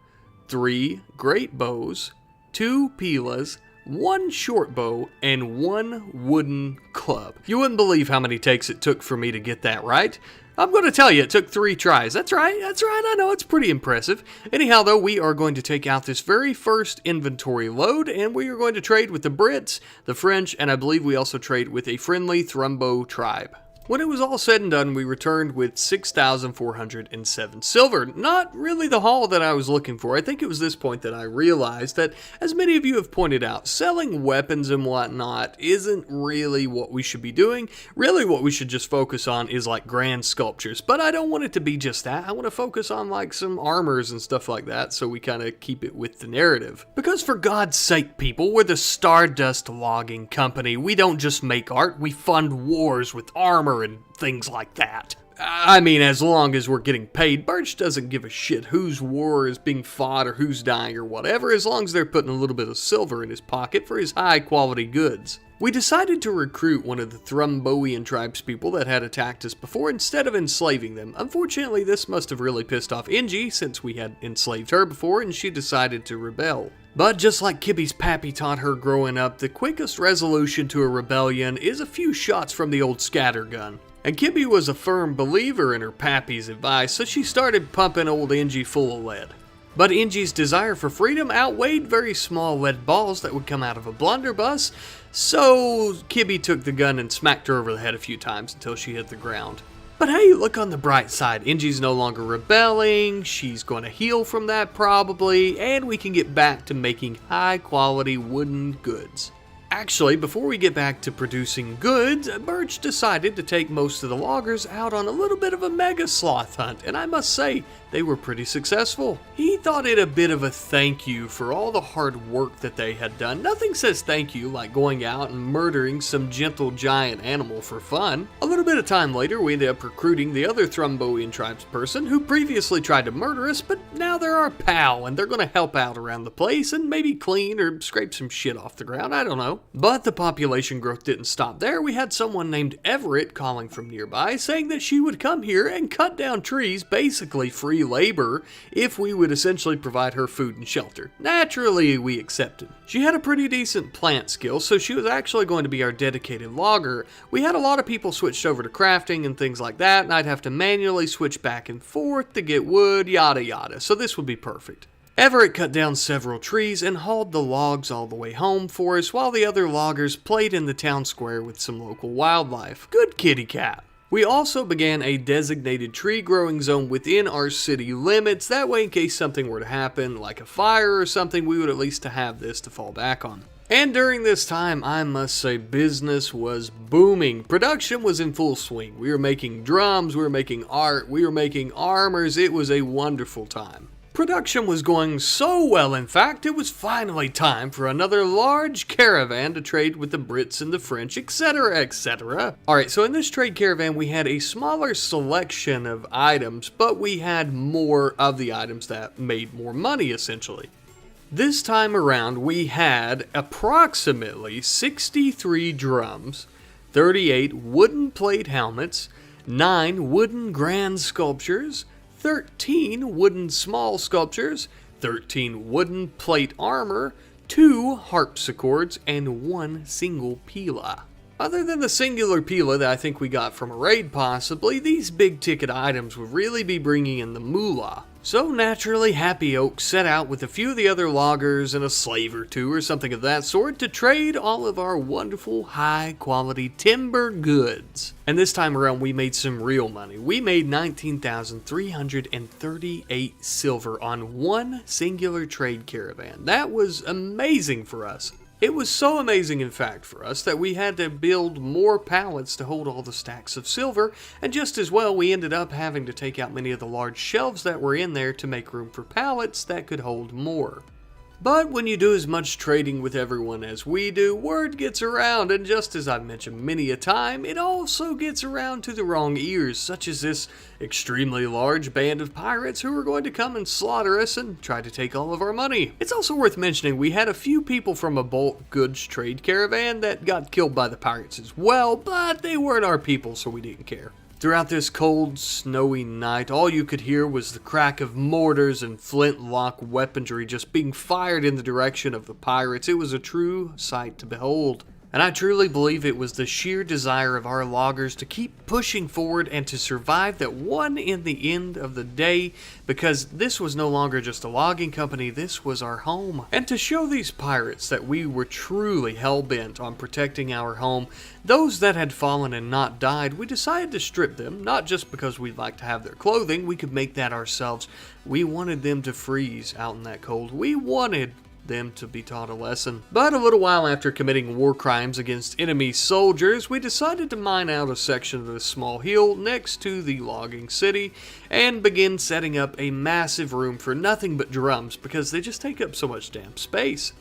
S1: 3 great bows, 2 pilas, 1 short bow, and 1 wooden club. You wouldn't believe how many takes it took for me to get that right. I'm going to tell you, it took 3 tries. That's right, I know, it's pretty impressive. Anyhow, though, we are going to take out this very first inventory load, and we are going to trade with the Brits, the French, and I believe we also trade with a friendly Thrombo tribe. When it was all said and done, we returned with 6,407 silver. Not really the haul that I was looking for. I think it was this point that I realized that, as many of you have pointed out, selling weapons and whatnot isn't really what we should be doing. Really what we should just focus on is like grand sculptures. But I don't want it to be just that. I want to focus on like some armors and stuff like that, so we kind of keep it with the narrative. Because for God's sake, people, we're the Stardust Logging Company. We don't just make art, we fund wars with armor and things like that. I mean, as long as we're getting paid, Birch doesn't give a shit whose war is being fought or who's dying or whatever, as long as they're putting a little bit of silver in his pocket for his high quality goods. We decided to recruit one of the Thromboian tribespeople that had attacked us before instead of enslaving them. Unfortunately, this must have really pissed off Ingie, since we had enslaved her before and she decided to rebel. But just like Kibby's pappy taught her growing up, the quickest resolution to a rebellion is a few shots from the old scattergun. And Kibby was a firm believer in her pappy's advice, so she started pumping old Ingie full of lead. But Ingie's desire for freedom outweighed very small lead balls that would come out of a blunderbuss, so Kibby took the gun and smacked her over the head a few times until she hit the ground. But hey, look on the bright side. Ingie's no longer rebelling, she's going to heal from that probably, and we can get back to making high quality wooden goods. Actually, before we get back to producing goods, Birch decided to take most of the loggers out on a little bit of a mega sloth hunt, and I must say, they were pretty successful. He thought it a bit of a thank you for all the hard work that they had done. Nothing says thank you like going out and murdering some gentle giant animal for fun. A little bit of time later, we ended up recruiting the other Thromboian tribesperson who previously tried to murder us, but now they're our pal, and they're going to help out around the place and maybe clean or scrape some shit off the ground, I don't know. But the population growth didn't stop there. We had someone named Everett calling from nearby, saying that she would come here and cut down trees, basically free labor, if we would essentially provide her food and shelter. Naturally, we accepted. She had a pretty decent plant skill, so she was actually going to be our dedicated logger. We had a lot of people switched over to crafting and things like that, and I'd have to manually switch back and forth to get wood, yada yada, so this would be perfect. Everett cut down several trees and hauled the logs all the way home for us, while the other loggers played in the town square with some local wildlife. Good kitty cat. We also began a designated tree growing zone within our city limits, that way in case something were to happen, like a fire or something, we would at least have this to fall back on. And during this time, I must say, business was booming. Production was in full swing. We were making drums, we were making art, we were making armors. It was a wonderful time. Production was going so well, in fact, it was finally time for another large caravan to trade with the Brits and the French, etc., etc. Alright, so in this trade caravan, we had a smaller selection of items, but we had more of the items that made more money, essentially. This time around, we had approximately 63 drums, 38 wooden plate helmets, 9 wooden grand sculptures, 13 wooden small sculptures, 13 wooden plate armor, 2 harpsichords, and 1 single pila. Other than the singular pila that I think we got from a raid possibly, these big ticket items would really be bringing in the moolah. So naturally, Happy Oak set out with a few of the other loggers and a slave or two or something of that sort to trade all of our wonderful high quality timber goods. And this time around we made some real money. We made 19,338 silver on one singular trade caravan. That was amazing for us. It was so amazing, in fact, for us that we had to build more pallets to hold all the stacks of silver, and just as well, we ended up having to take out many of the large shelves that were in there to make room for pallets that could hold more. But when you do as much trading with everyone as we do, word gets around, and just as I've mentioned many a time, it also gets around to the wrong ears, such as this extremely large band of pirates who are going to come and slaughter us and try to take all of our money. It's also worth mentioning we had a few people from a bulk goods trade caravan that got killed by the pirates as well, but they weren't our people, so we didn't care. Throughout this cold, snowy night, all you could hear was the crack of mortars and flintlock weaponry just being fired in the direction of the pirates. It was a true sight to behold. And I truly believe it was the sheer desire of our loggers to keep pushing forward and to survive that won in the end of the day, because this was no longer just a logging company, this was our home. And to show these pirates that we were truly hell-bent on protecting our home, those that had fallen and not died, we decided to strip them, not just because we'd like to have their clothing, we could make that ourselves. We wanted them to freeze out in that cold. We wanted them to be taught a lesson. But a little while after committing war crimes against enemy soldiers, we decided to mine out a section of this small hill next to the logging city and begin setting up a massive room for nothing but drums because they just take up so much damn space.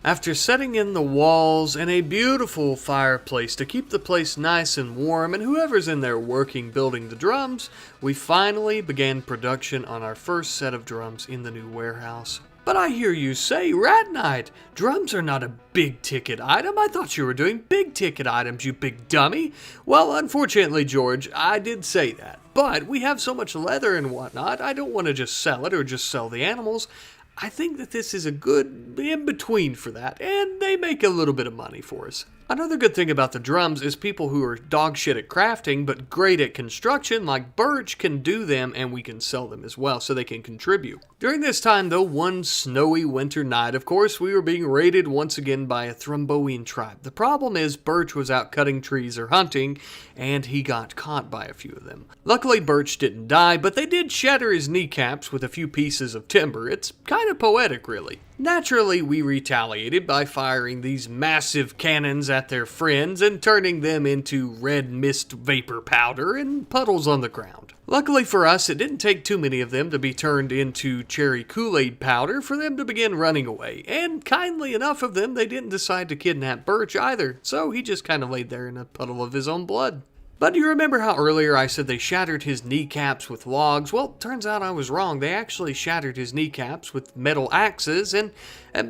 S1: After setting in the walls and a beautiful fireplace to keep the place nice and warm and whoever's in there working building the drums, we finally began production on our first set of drums in the new warehouse. But I hear you say, Rat Knight, drums are not a big ticket item. I thought you were doing big ticket items, you big dummy. Well, unfortunately, George, I did say that. But we have so much leather and whatnot, I don't want to just sell it or just sell the animals. I think that this is a good in-between for that, and they make a little bit of money for us. Another good thing about the drums is people who are dog shit at crafting but great at construction like Birch can do them, and we can sell them as well so they can contribute. During this time though, one snowy winter night, of course, we were being raided once again by a Thromboian tribe. The problem is Birch was out cutting trees or hunting, and he got caught by a few of them. Luckily Birch didn't die, but they did shatter his kneecaps with a few pieces of timber. It's kind of poetic, really. Naturally, we retaliated by firing these massive cannons at their friends and turning them into red mist vapor powder and puddles on the ground. Luckily for us, it didn't take too many of them to be turned into cherry Kool-Aid powder for them to begin running away, and kindly enough of them, they didn't decide to kidnap Birch either, so he just kind of laid there in a puddle of his own blood. But you remember how earlier I said they shattered his kneecaps with logs? Well, turns out I was wrong. They actually shattered his kneecaps with metal axes, and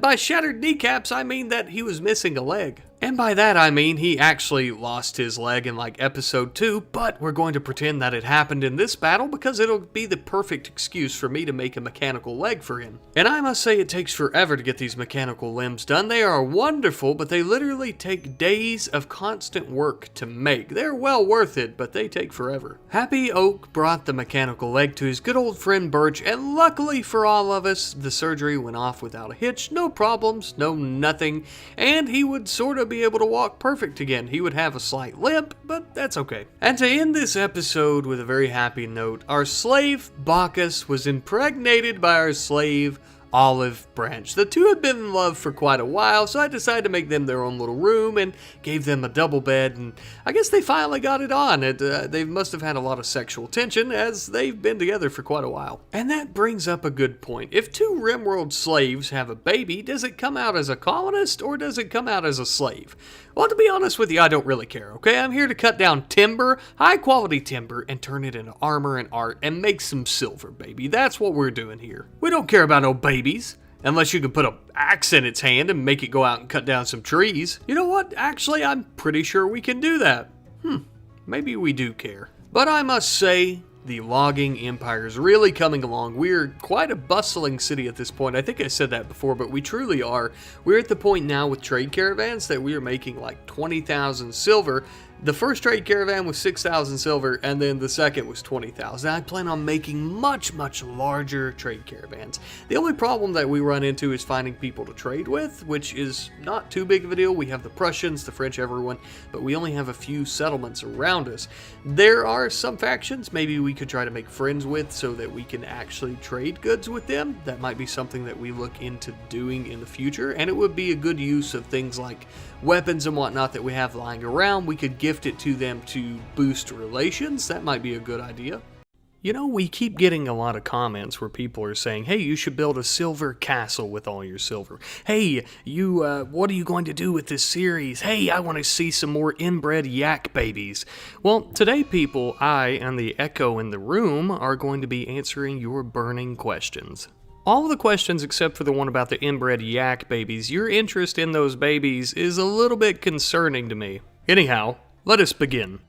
S1: by shattered kneecaps, I mean that he was missing a leg. And by that I mean he actually lost his leg in like episode 2, but we're going to pretend that it happened in this battle because it'll be the perfect excuse for me to make a mechanical leg for him. And I must say it takes forever to get these mechanical limbs done. They are wonderful, but they literally take days of constant work to make. They're well worth it, but they take forever. Happy Oak brought the mechanical leg to his good old friend Birch, and luckily for all of us, the surgery went off without a hitch, no problems, no nothing, and he would sort of be able to walk perfect again. He would have a slight limp, but that's okay. And to end this episode with a very happy note, our slave Bacchus was impregnated by our slave Olive Branch. The two had been in love for quite a while, so I decided to make them their own little room and gave them a double bed, and I guess they finally got it on. They must have had a lot of sexual tension as they've been together for quite a while. And that brings up a good point. If two RimWorld slaves have a baby, does it come out as a colonist or does it come out as a slave? Well, to be honest with you, I don't really care, okay? I'm here to cut down timber, high quality timber, and turn it into armor and art and make some silver, baby. That's what we're doing here. We don't care about no babies. Unless you can put an axe in its hand and make it go out and cut down some trees. You know what? Actually, I'm pretty sure we can do that. Maybe we do care. But I must say, the logging empire is really coming along. We're quite a bustling city at this point. I think I said that before, but we truly are. We're at the point now with trade caravans that we are making like 20,000 silver. The first trade caravan was 6,000 silver, and then the second was 20,000. I plan on making much, much larger trade caravans. The only problem that we run into is finding people to trade with, which is not too big of a deal. We have the Prussians, the French, everyone, but we only have a few settlements around us. There are some factions maybe we could try to make friends with so that we can actually trade goods with them. That might be something that we look into doing in the future, and it would be a good use of things like weapons and whatnot that we have lying around. We could gift it to them to boost relations. That might be a good idea. You know, we keep getting a lot of comments where people are saying, hey, you should build a silver castle with all your silver. Hey, what are you going to do with this series? Hey, I want to see some more inbred yak babies. Well, today, people, I and the echo in the room are going to be answering your burning questions. All of the questions except for the one about the inbred yak babies. Your interest in those babies is a little bit concerning to me. Anyhow, let us begin.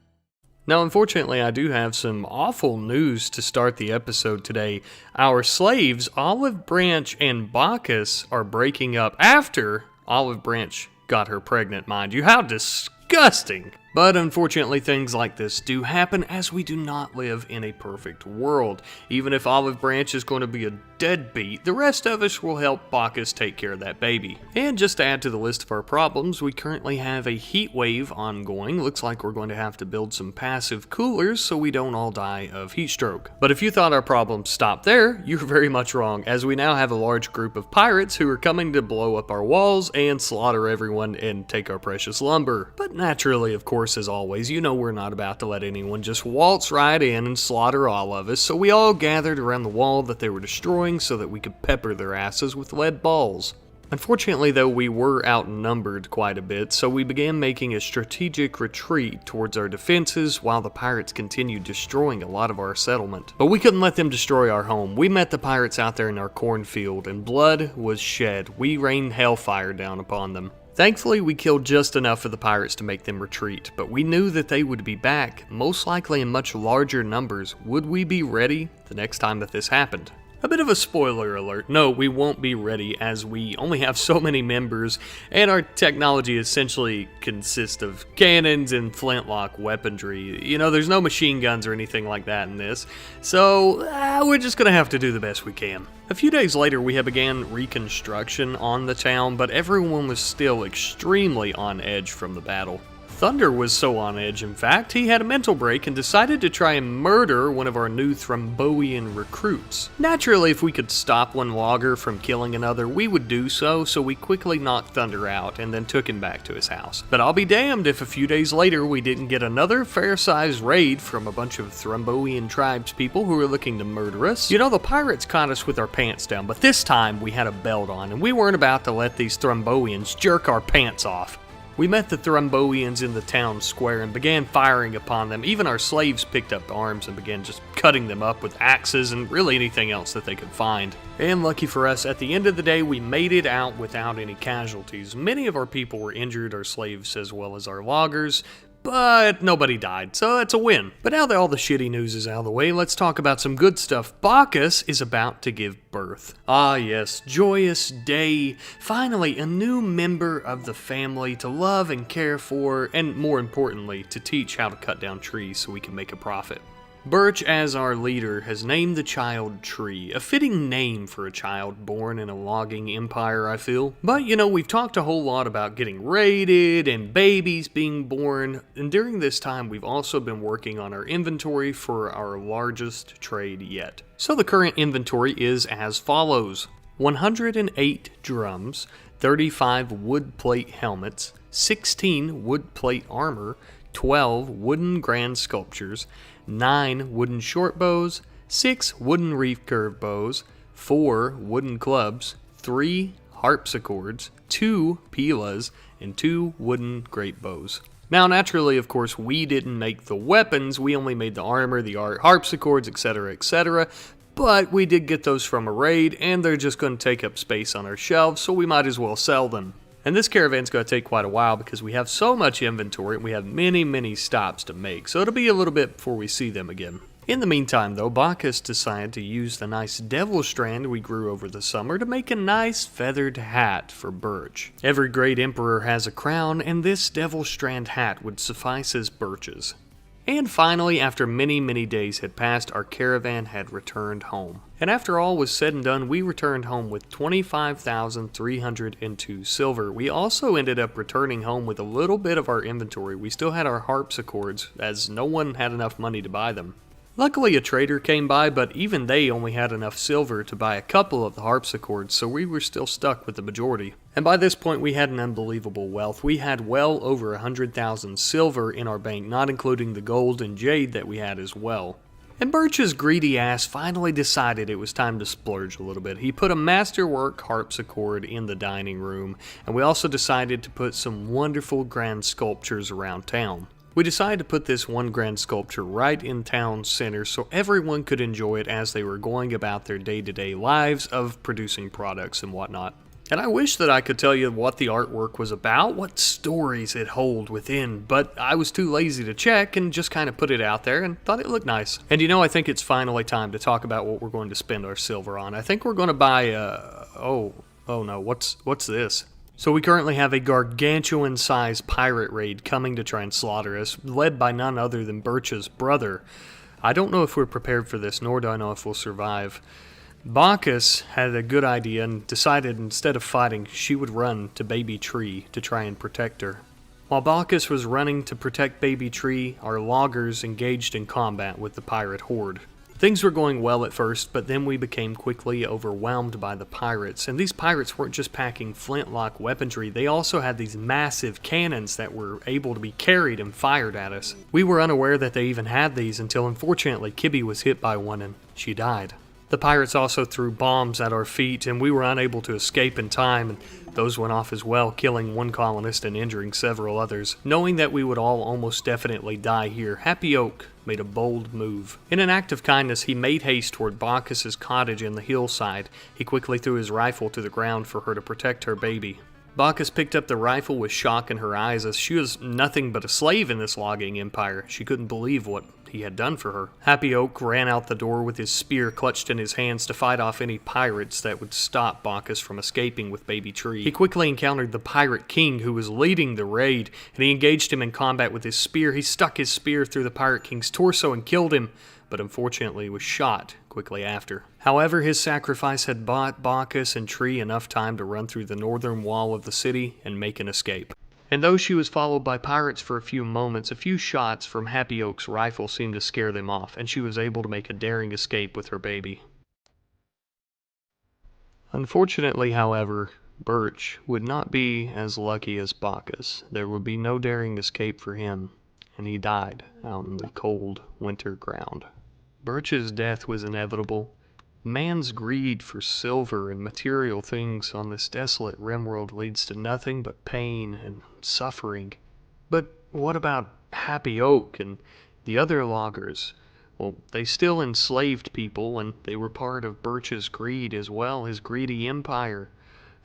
S1: Now, unfortunately, I do have some awful news to start the episode today. Our slaves, Olive Branch and Bacchus, are breaking up after Olive Branch got her pregnant, mind you. How disgusting! But unfortunately, things like this do happen, as we do not live in a perfect world. Even if Olive Branch is going to be a deadbeat, the rest of us will help Bacchus take care of that baby. And just to add to the list of our problems, we currently have a heat wave ongoing. Looks like we're going to have to build some passive coolers so we don't all die of heat stroke. But if you thought our problems stopped there, you're very much wrong, as we now have a large group of pirates who are coming to blow up our walls and slaughter everyone and take our precious lumber. But naturally, of course, as always, you know we're not about to let anyone just waltz right in and slaughter all of us, so we all gathered around the wall that they were destroying so that we could pepper their asses with lead balls. Unfortunately, though, we were outnumbered quite a bit, so we began making a strategic retreat towards our defenses while the pirates continued destroying a lot of our settlement. But we couldn't let them destroy our home. We met the pirates out there in our cornfield, and blood was shed. We rained hellfire down upon them. Thankfully, we killed just enough of the pirates to make them retreat, but we knew that they would be back, most likely in much larger numbers. Would we be ready the next time that this happened? A bit of a spoiler alert. No, we won't be ready, as we only have so many members, and our technology essentially consists of cannons and flintlock weaponry. You know, there's no machine guns or anything like that in this, so we're just gonna have to do the best we can. A few days later, we had began reconstruction on the town, but everyone was still extremely on edge from the battle. Thunder was so on edge, in fact, he had a mental break and decided to try and murder one of our new Thromboian recruits. Naturally, if we could stop one logger from killing another, we would do so, so we quickly knocked Thunder out and then took him back to his house. But I'll be damned if a few days later we didn't get another fair-sized raid from a bunch of Thromboian tribespeople who were looking to murder us. You know, the pirates caught us with our pants down, but this time we had a belt on, and we weren't about to let these Thromboians jerk our pants off. We met the Thromboians in the town square and began firing upon them. Even our slaves picked up arms and began just cutting them up with axes and really anything else that they could find. And lucky for us, at the end of the day, we made it out without any casualties. Many of our people were injured, our slaves as well as our loggers, but nobody died, so that's a win. But now that all the shitty news is out of the way, let's talk about some good stuff. Bacchus is about to give birth. Ah yes, joyous day. Finally, a new member of the family to love and care for, and more importantly, to teach how to cut down trees so we can make a profit. Birch, as our leader, has named the child Tree, a fitting name for a child born in a logging empire, I feel. But, you know, we've talked a whole lot about getting raided and babies being born, and during this time we've also been working on our inventory for our largest trade yet. So the current inventory is as follows: 108 drums, 35 wood plate helmets, 16 wood plate armor, 12 wooden grand sculptures, 9 wooden short bows, 6 wooden reef curve bows, 4 wooden clubs, 3 harpsichords, 2 pilas, and 2 wooden great bows. Now, naturally, of course, we didn't make the weapons, we only made the armor, the art, harpsichords, etc., etc., But we did get those from a raid, and they're just going to take up space on our shelves, so we might as well sell them. And this caravan's going to take quite a while because we have so much inventory and we have many stops to make, so it'll be a little bit before we see them again. In the meantime though, Bacchus decided to use the nice devil strand we grew over the summer to make a nice feathered hat for Birch. Every great emperor has a crown, and this devil strand hat would suffice as Birch's. And finally, after many days had passed, our caravan had returned home. And after all was said and done, we returned home with 25,302 silver. We also ended up returning home with a little bit of our inventory. We still had our harpsichords, as no one had enough money to buy them. Luckily, a trader came by, but even they only had enough silver to buy a couple of the harpsichords, so we were still stuck with the majority. And by this point, we had an unbelievable wealth. We had well over 100,000 silver in our bank, not including the gold and jade that we had as well. And Birch's greedy ass finally decided it was time to splurge a little bit. He put a masterwork harpsichord in the dining room, and we also decided to put some wonderful grand sculptures around town. We decided to put this one grand sculpture right in town center so everyone could enjoy it as they were going about their day-to-day lives of producing products and whatnot. And I wish that I could tell you what the artwork was about, what stories it held within, but I was too lazy to check and just kind of put it out there and thought it looked nice. And you know, I think it's finally time to talk about what we're going to spend our silver on. I think we're going to buy oh no, what's this? So we currently have a gargantuan-sized pirate raid coming to try and slaughter us, led by none other than Birch's brother. I don't know if we're prepared for this, nor do I know if we'll survive. Bacchus had a good idea and decided instead of fighting, she would run to Baby Tree to try and protect her. While Bacchus was running to protect Baby Tree, our loggers engaged in combat with the pirate horde. Things were going well at first, but then we became quickly overwhelmed by the pirates. And these pirates weren't just packing flintlock weaponry, they also had these massive cannons that were able to be carried and fired at us. We were unaware that they even had these until unfortunately Kibby was hit by one and she died. The pirates also threw bombs at our feet and we were unable to escape in time, and those went off as well, killing one colonist and injuring several others. Knowing that we would all almost definitely die here, Happy Oak made a bold move. In an act of kindness, he made haste toward Bacchus's cottage in the hillside. He quickly threw his rifle to the ground for her to protect her baby. Bacchus picked up the rifle with shock in her eyes, as she was nothing but a slave in this logging empire. She couldn't believe what he had done for her. Happy Oak ran out the door with his spear clutched in his hands to fight off any pirates that would stop Bacchus from escaping with Baby Tree. He quickly encountered the Pirate King, who was leading the raid, and he engaged him in combat with his spear. He stuck his spear through the Pirate King's torso and killed him, but unfortunately was shot quickly after. However, his sacrifice had bought Bacchus and Tree enough time to run through the northern wall of the city and make an escape. And though she was followed by pirates for a few moments, a few shots from Happy Oak's rifle seemed to scare them off, and she was able to make a daring escape with her baby. Unfortunately, however, Birch would not be as lucky as Bacchus. There would be no daring escape for him, and he died out in the cold winter ground. Birch's death was inevitable. Man's greed for silver and material things on this desolate RimWorld leads to nothing but pain and suffering. But what about Happy Oak and the other loggers? Well, they still enslaved people, and they were part of Birch's greed as well, his greedy empire.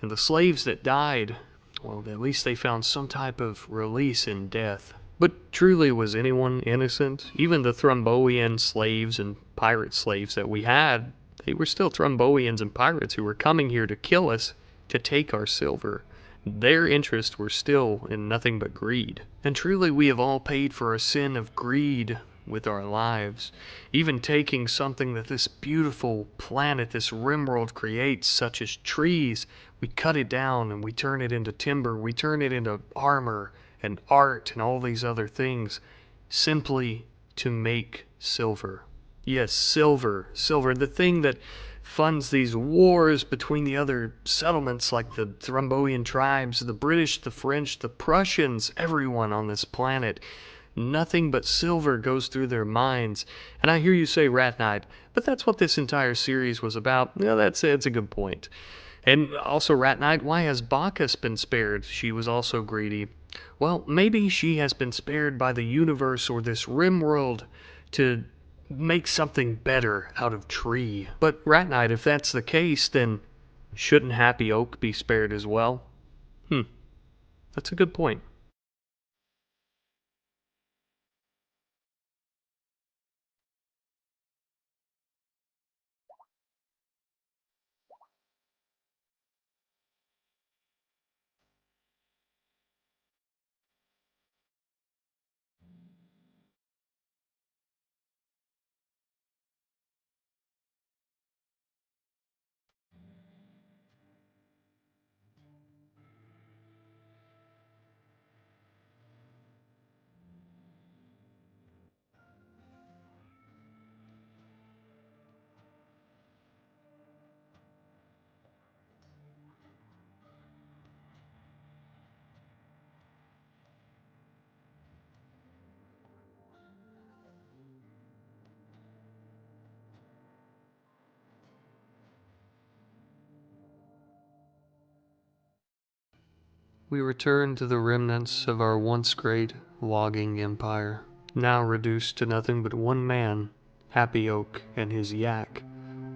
S1: And the slaves that died, well, at least they found some type of release in death. But truly, was anyone innocent? Even the Thromboian slaves and pirate slaves that we had, they were still Thromboians and pirates who were coming here to kill us, to take our silver. Their interests were still in nothing but greed. And truly we have all paid for our sin of greed with our lives. Even taking something that this beautiful planet, this RimWorld creates, such as trees, we cut it down and we turn it into timber, we turn it into armor and art and all these other things, simply to make silver. Yes, silver, the thing that funds these wars between the other settlements like the Thromboian tribes, the British, the French, the Prussians, everyone on this planet. Nothing but silver goes through their minds. And I hear you say, Rat Knight, but that's what this entire series was about. Yeah, it's a good point. And also, Rat Knight, why has Bacchus been spared? She was also greedy. Well, maybe she has been spared by the universe or this RimWorld to make something better out of tree. But Rat Knight, if that's the case, then shouldn't Happy Oak be spared as well? That's a good point. We return to the remnants of our once great logging empire, now reduced to nothing but one man, Happy Oak, and his yak,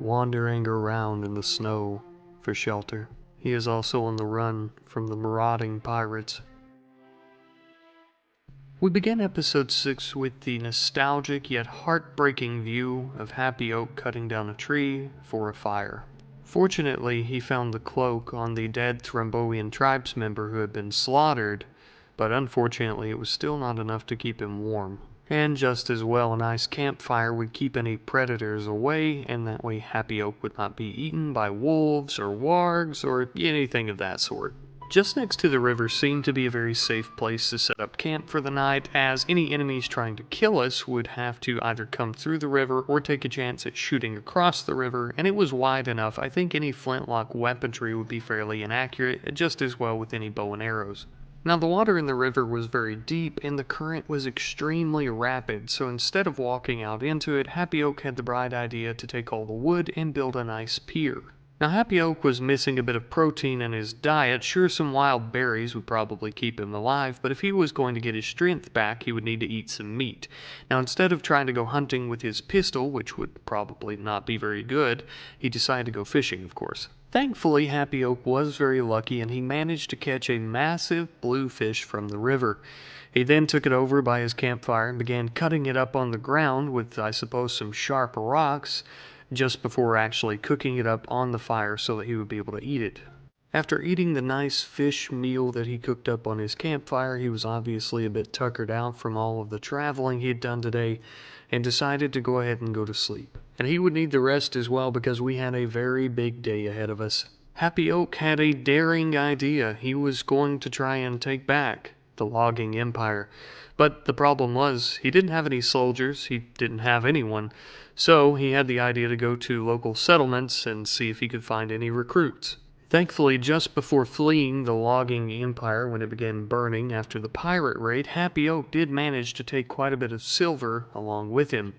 S1: wandering around in the snow for shelter. He is also on the run from the marauding pirates. We begin episode 6 with the nostalgic yet heartbreaking view of Happy Oak cutting down a tree for a fire. Fortunately, he found the cloak on the dead Thromboian tribes member who had been slaughtered, but unfortunately it was still not enough to keep him warm. And just as well, a nice campfire would keep any predators away, and that way Happy Oak would not be eaten by wolves or wargs or anything of that sort. Just next to the river seemed to be a very safe place to set up camp for the night, as any enemies trying to kill us would have to either come through the river or take a chance at shooting across the river, and it was wide enough. I think any flintlock weaponry would be fairly inaccurate, just as well with any bow and arrows. Now, the water in the river was very deep, and the current was extremely rapid, so instead of walking out into it, Happy Oak had the bright idea to take all the wood and build a nice pier. Now, Happy Oak was missing a bit of protein in his diet. Sure, some wild berries would probably keep him alive, but if he was going to get his strength back, he would need to eat some meat. Now, instead of trying to go hunting with his pistol, which would probably not be very good, he decided to go fishing, of course. Thankfully, Happy Oak was very lucky, and he managed to catch a massive bluefish from the river. He then took it over by his campfire and began cutting it up on the ground with, I suppose, some sharp rocks, just before actually cooking it up on the fire so that he would be able to eat it. After eating the nice fish meal that he cooked up on his campfire, he was obviously a bit tuckered out from all of the traveling he had done today and decided to go ahead and go to sleep. And he would need the rest as well because we had a very big day ahead of us. Happy Oak had a daring idea. He was going to try and take back the logging empire. But the problem was, he didn't have any soldiers, he didn't have anyone, so he had the idea to go to local settlements and see if he could find any recruits. Thankfully, just before fleeing the logging empire when it began burning after the pirate raid, Happy Oak did manage to take quite a bit of silver along with him.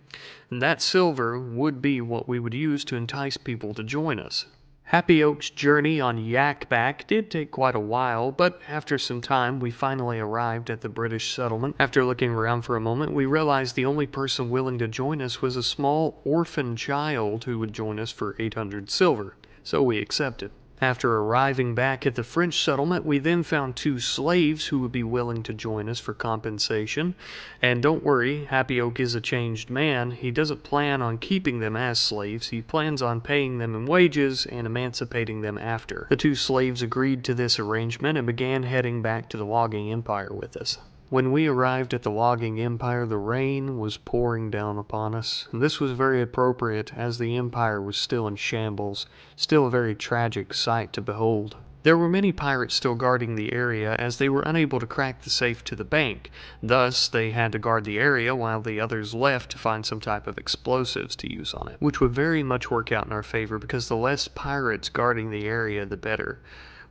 S1: And that silver would be what we would use to entice people to join us. Happy Oak's journey on Yak Back did take quite a while, but after some time we finally arrived at the British settlement. After looking around for a moment, we realized the only person willing to join us was a small orphan child who would join us for 800 silver, so we accepted. After arriving back at the French settlement, we then found 2 slaves who would be willing to join us for compensation. And don't worry, Happy Oak is a changed man. He doesn't plan on keeping them as slaves. He plans on paying them in wages and emancipating them after. The 2 slaves agreed to this arrangement and began heading back to the logging empire with us. When we arrived at the logging empire, the rain was pouring down upon us. This was very appropriate, as the empire was still in shambles, still a very tragic sight to behold. There were many pirates still guarding the area, as they were unable to crack the safe to the bank. Thus, they had to guard the area while the others left to find some type of explosives to use on it, which would very much work out in our favor, because the less pirates guarding the area, the better.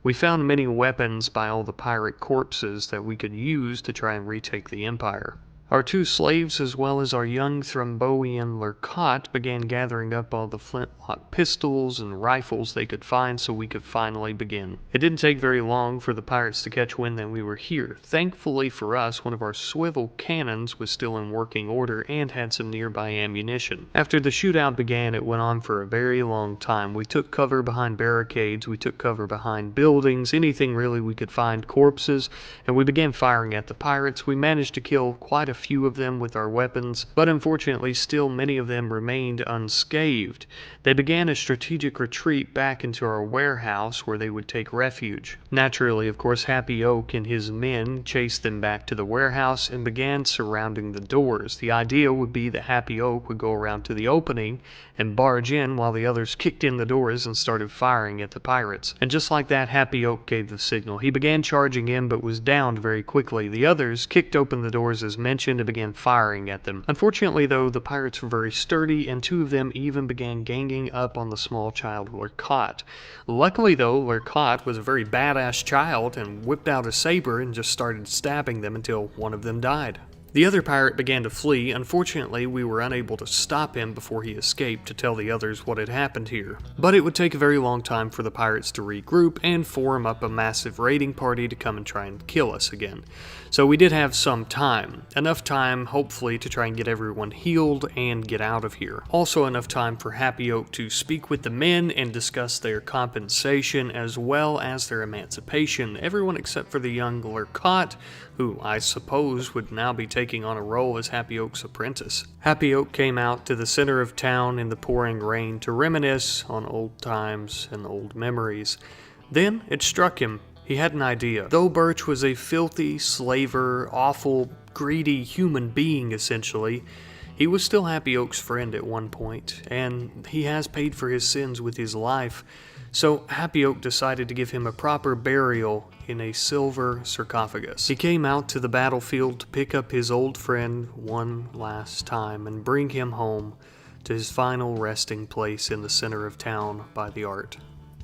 S1: We found many weapons by all the pirate corpses that we could use to try and retake the empire. Our two slaves, as well as our young Thromboian Lurcott, began gathering up all the flintlock pistols and rifles they could find so we could finally begin. It didn't take very long for the pirates to catch wind that we were here. Thankfully for us, one of our swivel cannons was still in working order and had some nearby ammunition. After the shootout began, it went on for a very long time. We took cover behind barricades, we took cover behind buildings, anything really we could find, corpses, and we began firing at the pirates. We managed to kill quite a few of them with our weapons, but unfortunately still many of them remained unscathed. They began a strategic retreat back into our warehouse where they would take refuge. Naturally, of course, Happy Oak and his men chased them back to the warehouse and began surrounding the doors. The idea would be that Happy Oak would go around to the opening and barge in while the others kicked in the doors and started firing at the pirates. And just like that, Happy Oak gave the signal. He began charging in but was downed very quickly. The others kicked open the doors as mentioned and began firing at them. Unfortunately, though, the pirates were very sturdy, and two of them even began ganging up on the small child Lurcott. Luckily, though, Lurcott was a very badass child and whipped out a saber and just started stabbing them until one of them died. The other pirate began to flee. Unfortunately, we were unable to stop him before he escaped to tell the others what had happened here. But it would take a very long time for the pirates to regroup and form up a massive raiding party to come and try and kill us again. So we did have some time. Enough time, hopefully, to try and get everyone healed and get out of here. Also enough time for Happy Oak to speak with the men and discuss their compensation as well as their emancipation. Everyone except for the young Lurcott, who I suppose would now be taking on a role as Happy Oak's apprentice. Happy Oak came out to the center of town in the pouring rain to reminisce on old times and old memories. Then it struck him. He had an idea. Though Birch was a filthy, slaver, awful, greedy human being essentially, he was still Happy Oak's friend at one point, and he has paid for his sins with his life. So Happy Oak decided to give him a proper burial in a silver sarcophagus. He came out to the battlefield to pick up his old friend one last time and bring him home to his final resting place in the center of town by the art.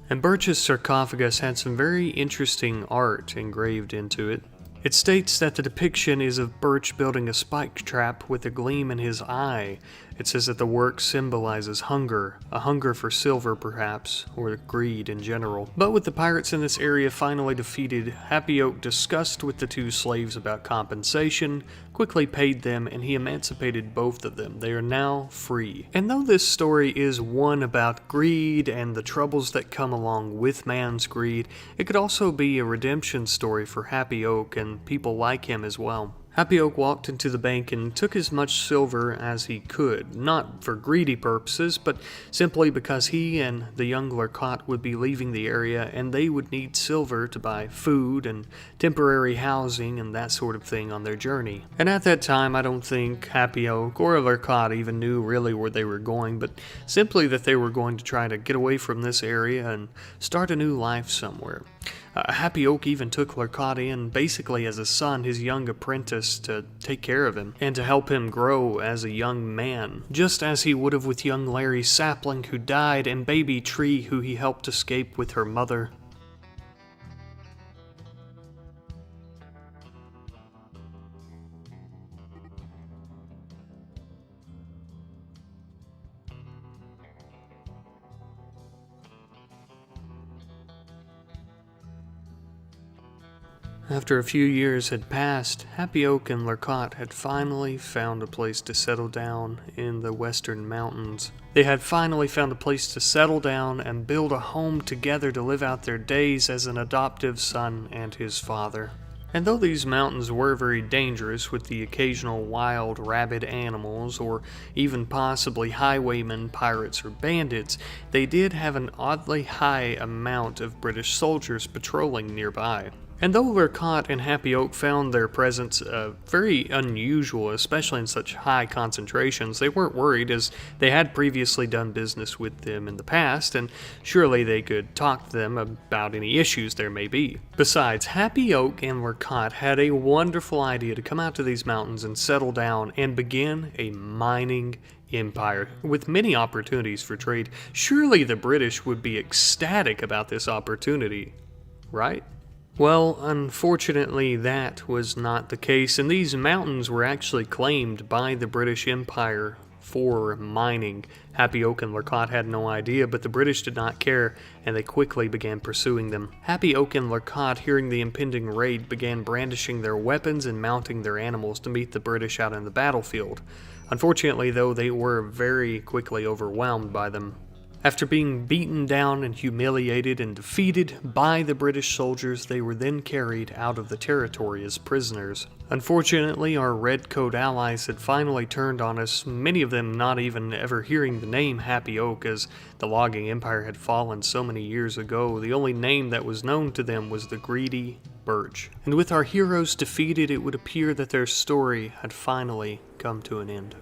S1: And Birch's sarcophagus had some very interesting art engraved into it. It states that the depiction is of Birch building a spike trap with a gleam in his eye. It says that the work symbolizes hunger, a hunger for silver perhaps, or greed in general. But with the pirates in this area finally defeated, Happy Oak discussed with the two slaves about compensation, quickly paid them, and he emancipated both of them. They are now free. And though this story is one about greed and the troubles that come along with man's greed, it could also be a redemption story for Happy Oak and people like him as well. Happy Oak walked into the bank and took as much silver as he could, not for greedy purposes, but simply because he and the young Lurcott would be leaving the area and they would need silver to buy food and temporary housing and that sort of thing on their journey. And at that time, I don't think Happy Oak or Lurcott even knew really where they were going, but simply that they were going to try to get away from this area and start a new life somewhere. Happy Oak even took Lurcott in basically as a son, his young apprentice, to take care of him and to help him grow as a young man, just as he would have with young Larry Sapling, who died, and baby Tree, who he helped escape with her mother. After a few years had passed, Happy Oak and Lurcott had finally found a place to settle down in the western mountains. They had finally found a place to settle down and build a home together to live out their days as an adoptive son and his father. And though these mountains were very dangerous with the occasional wild rabid animals or even possibly highwaymen, pirates, or bandits, they did have an oddly high amount of British soldiers patrolling nearby. And though Lurcott and Happy Oak found their presence very unusual, especially in such high concentrations, they weren't worried as they had previously done business with them in the past, and surely they could talk to them about any issues there may be. Besides, Happy Oak and Lurcott had a wonderful idea to come out to these mountains and settle down and begin a mining empire with many opportunities for trade. Surely the British would be ecstatic about this opportunity, right? Well, unfortunately, that was not the case, and these mountains were actually claimed by the British Empire for mining. Happy Oak and Lurcott had no idea, but the British did not care, and they quickly began pursuing them. Happy Oak and Lurcott, hearing the impending raid, began brandishing their weapons and mounting their animals to meet the British out in the battlefield. Unfortunately, though, they were very quickly overwhelmed by them. After being beaten down and humiliated and defeated by the British soldiers, they were then carried out of the territory as prisoners. Unfortunately, our Redcoat allies had finally turned on us, many of them not even ever hearing the name Happy Oak, as the logging empire had fallen so many years ago. The only name that was known to them was the greedy Birch. And with our heroes defeated, it would appear that their story had finally come to an end.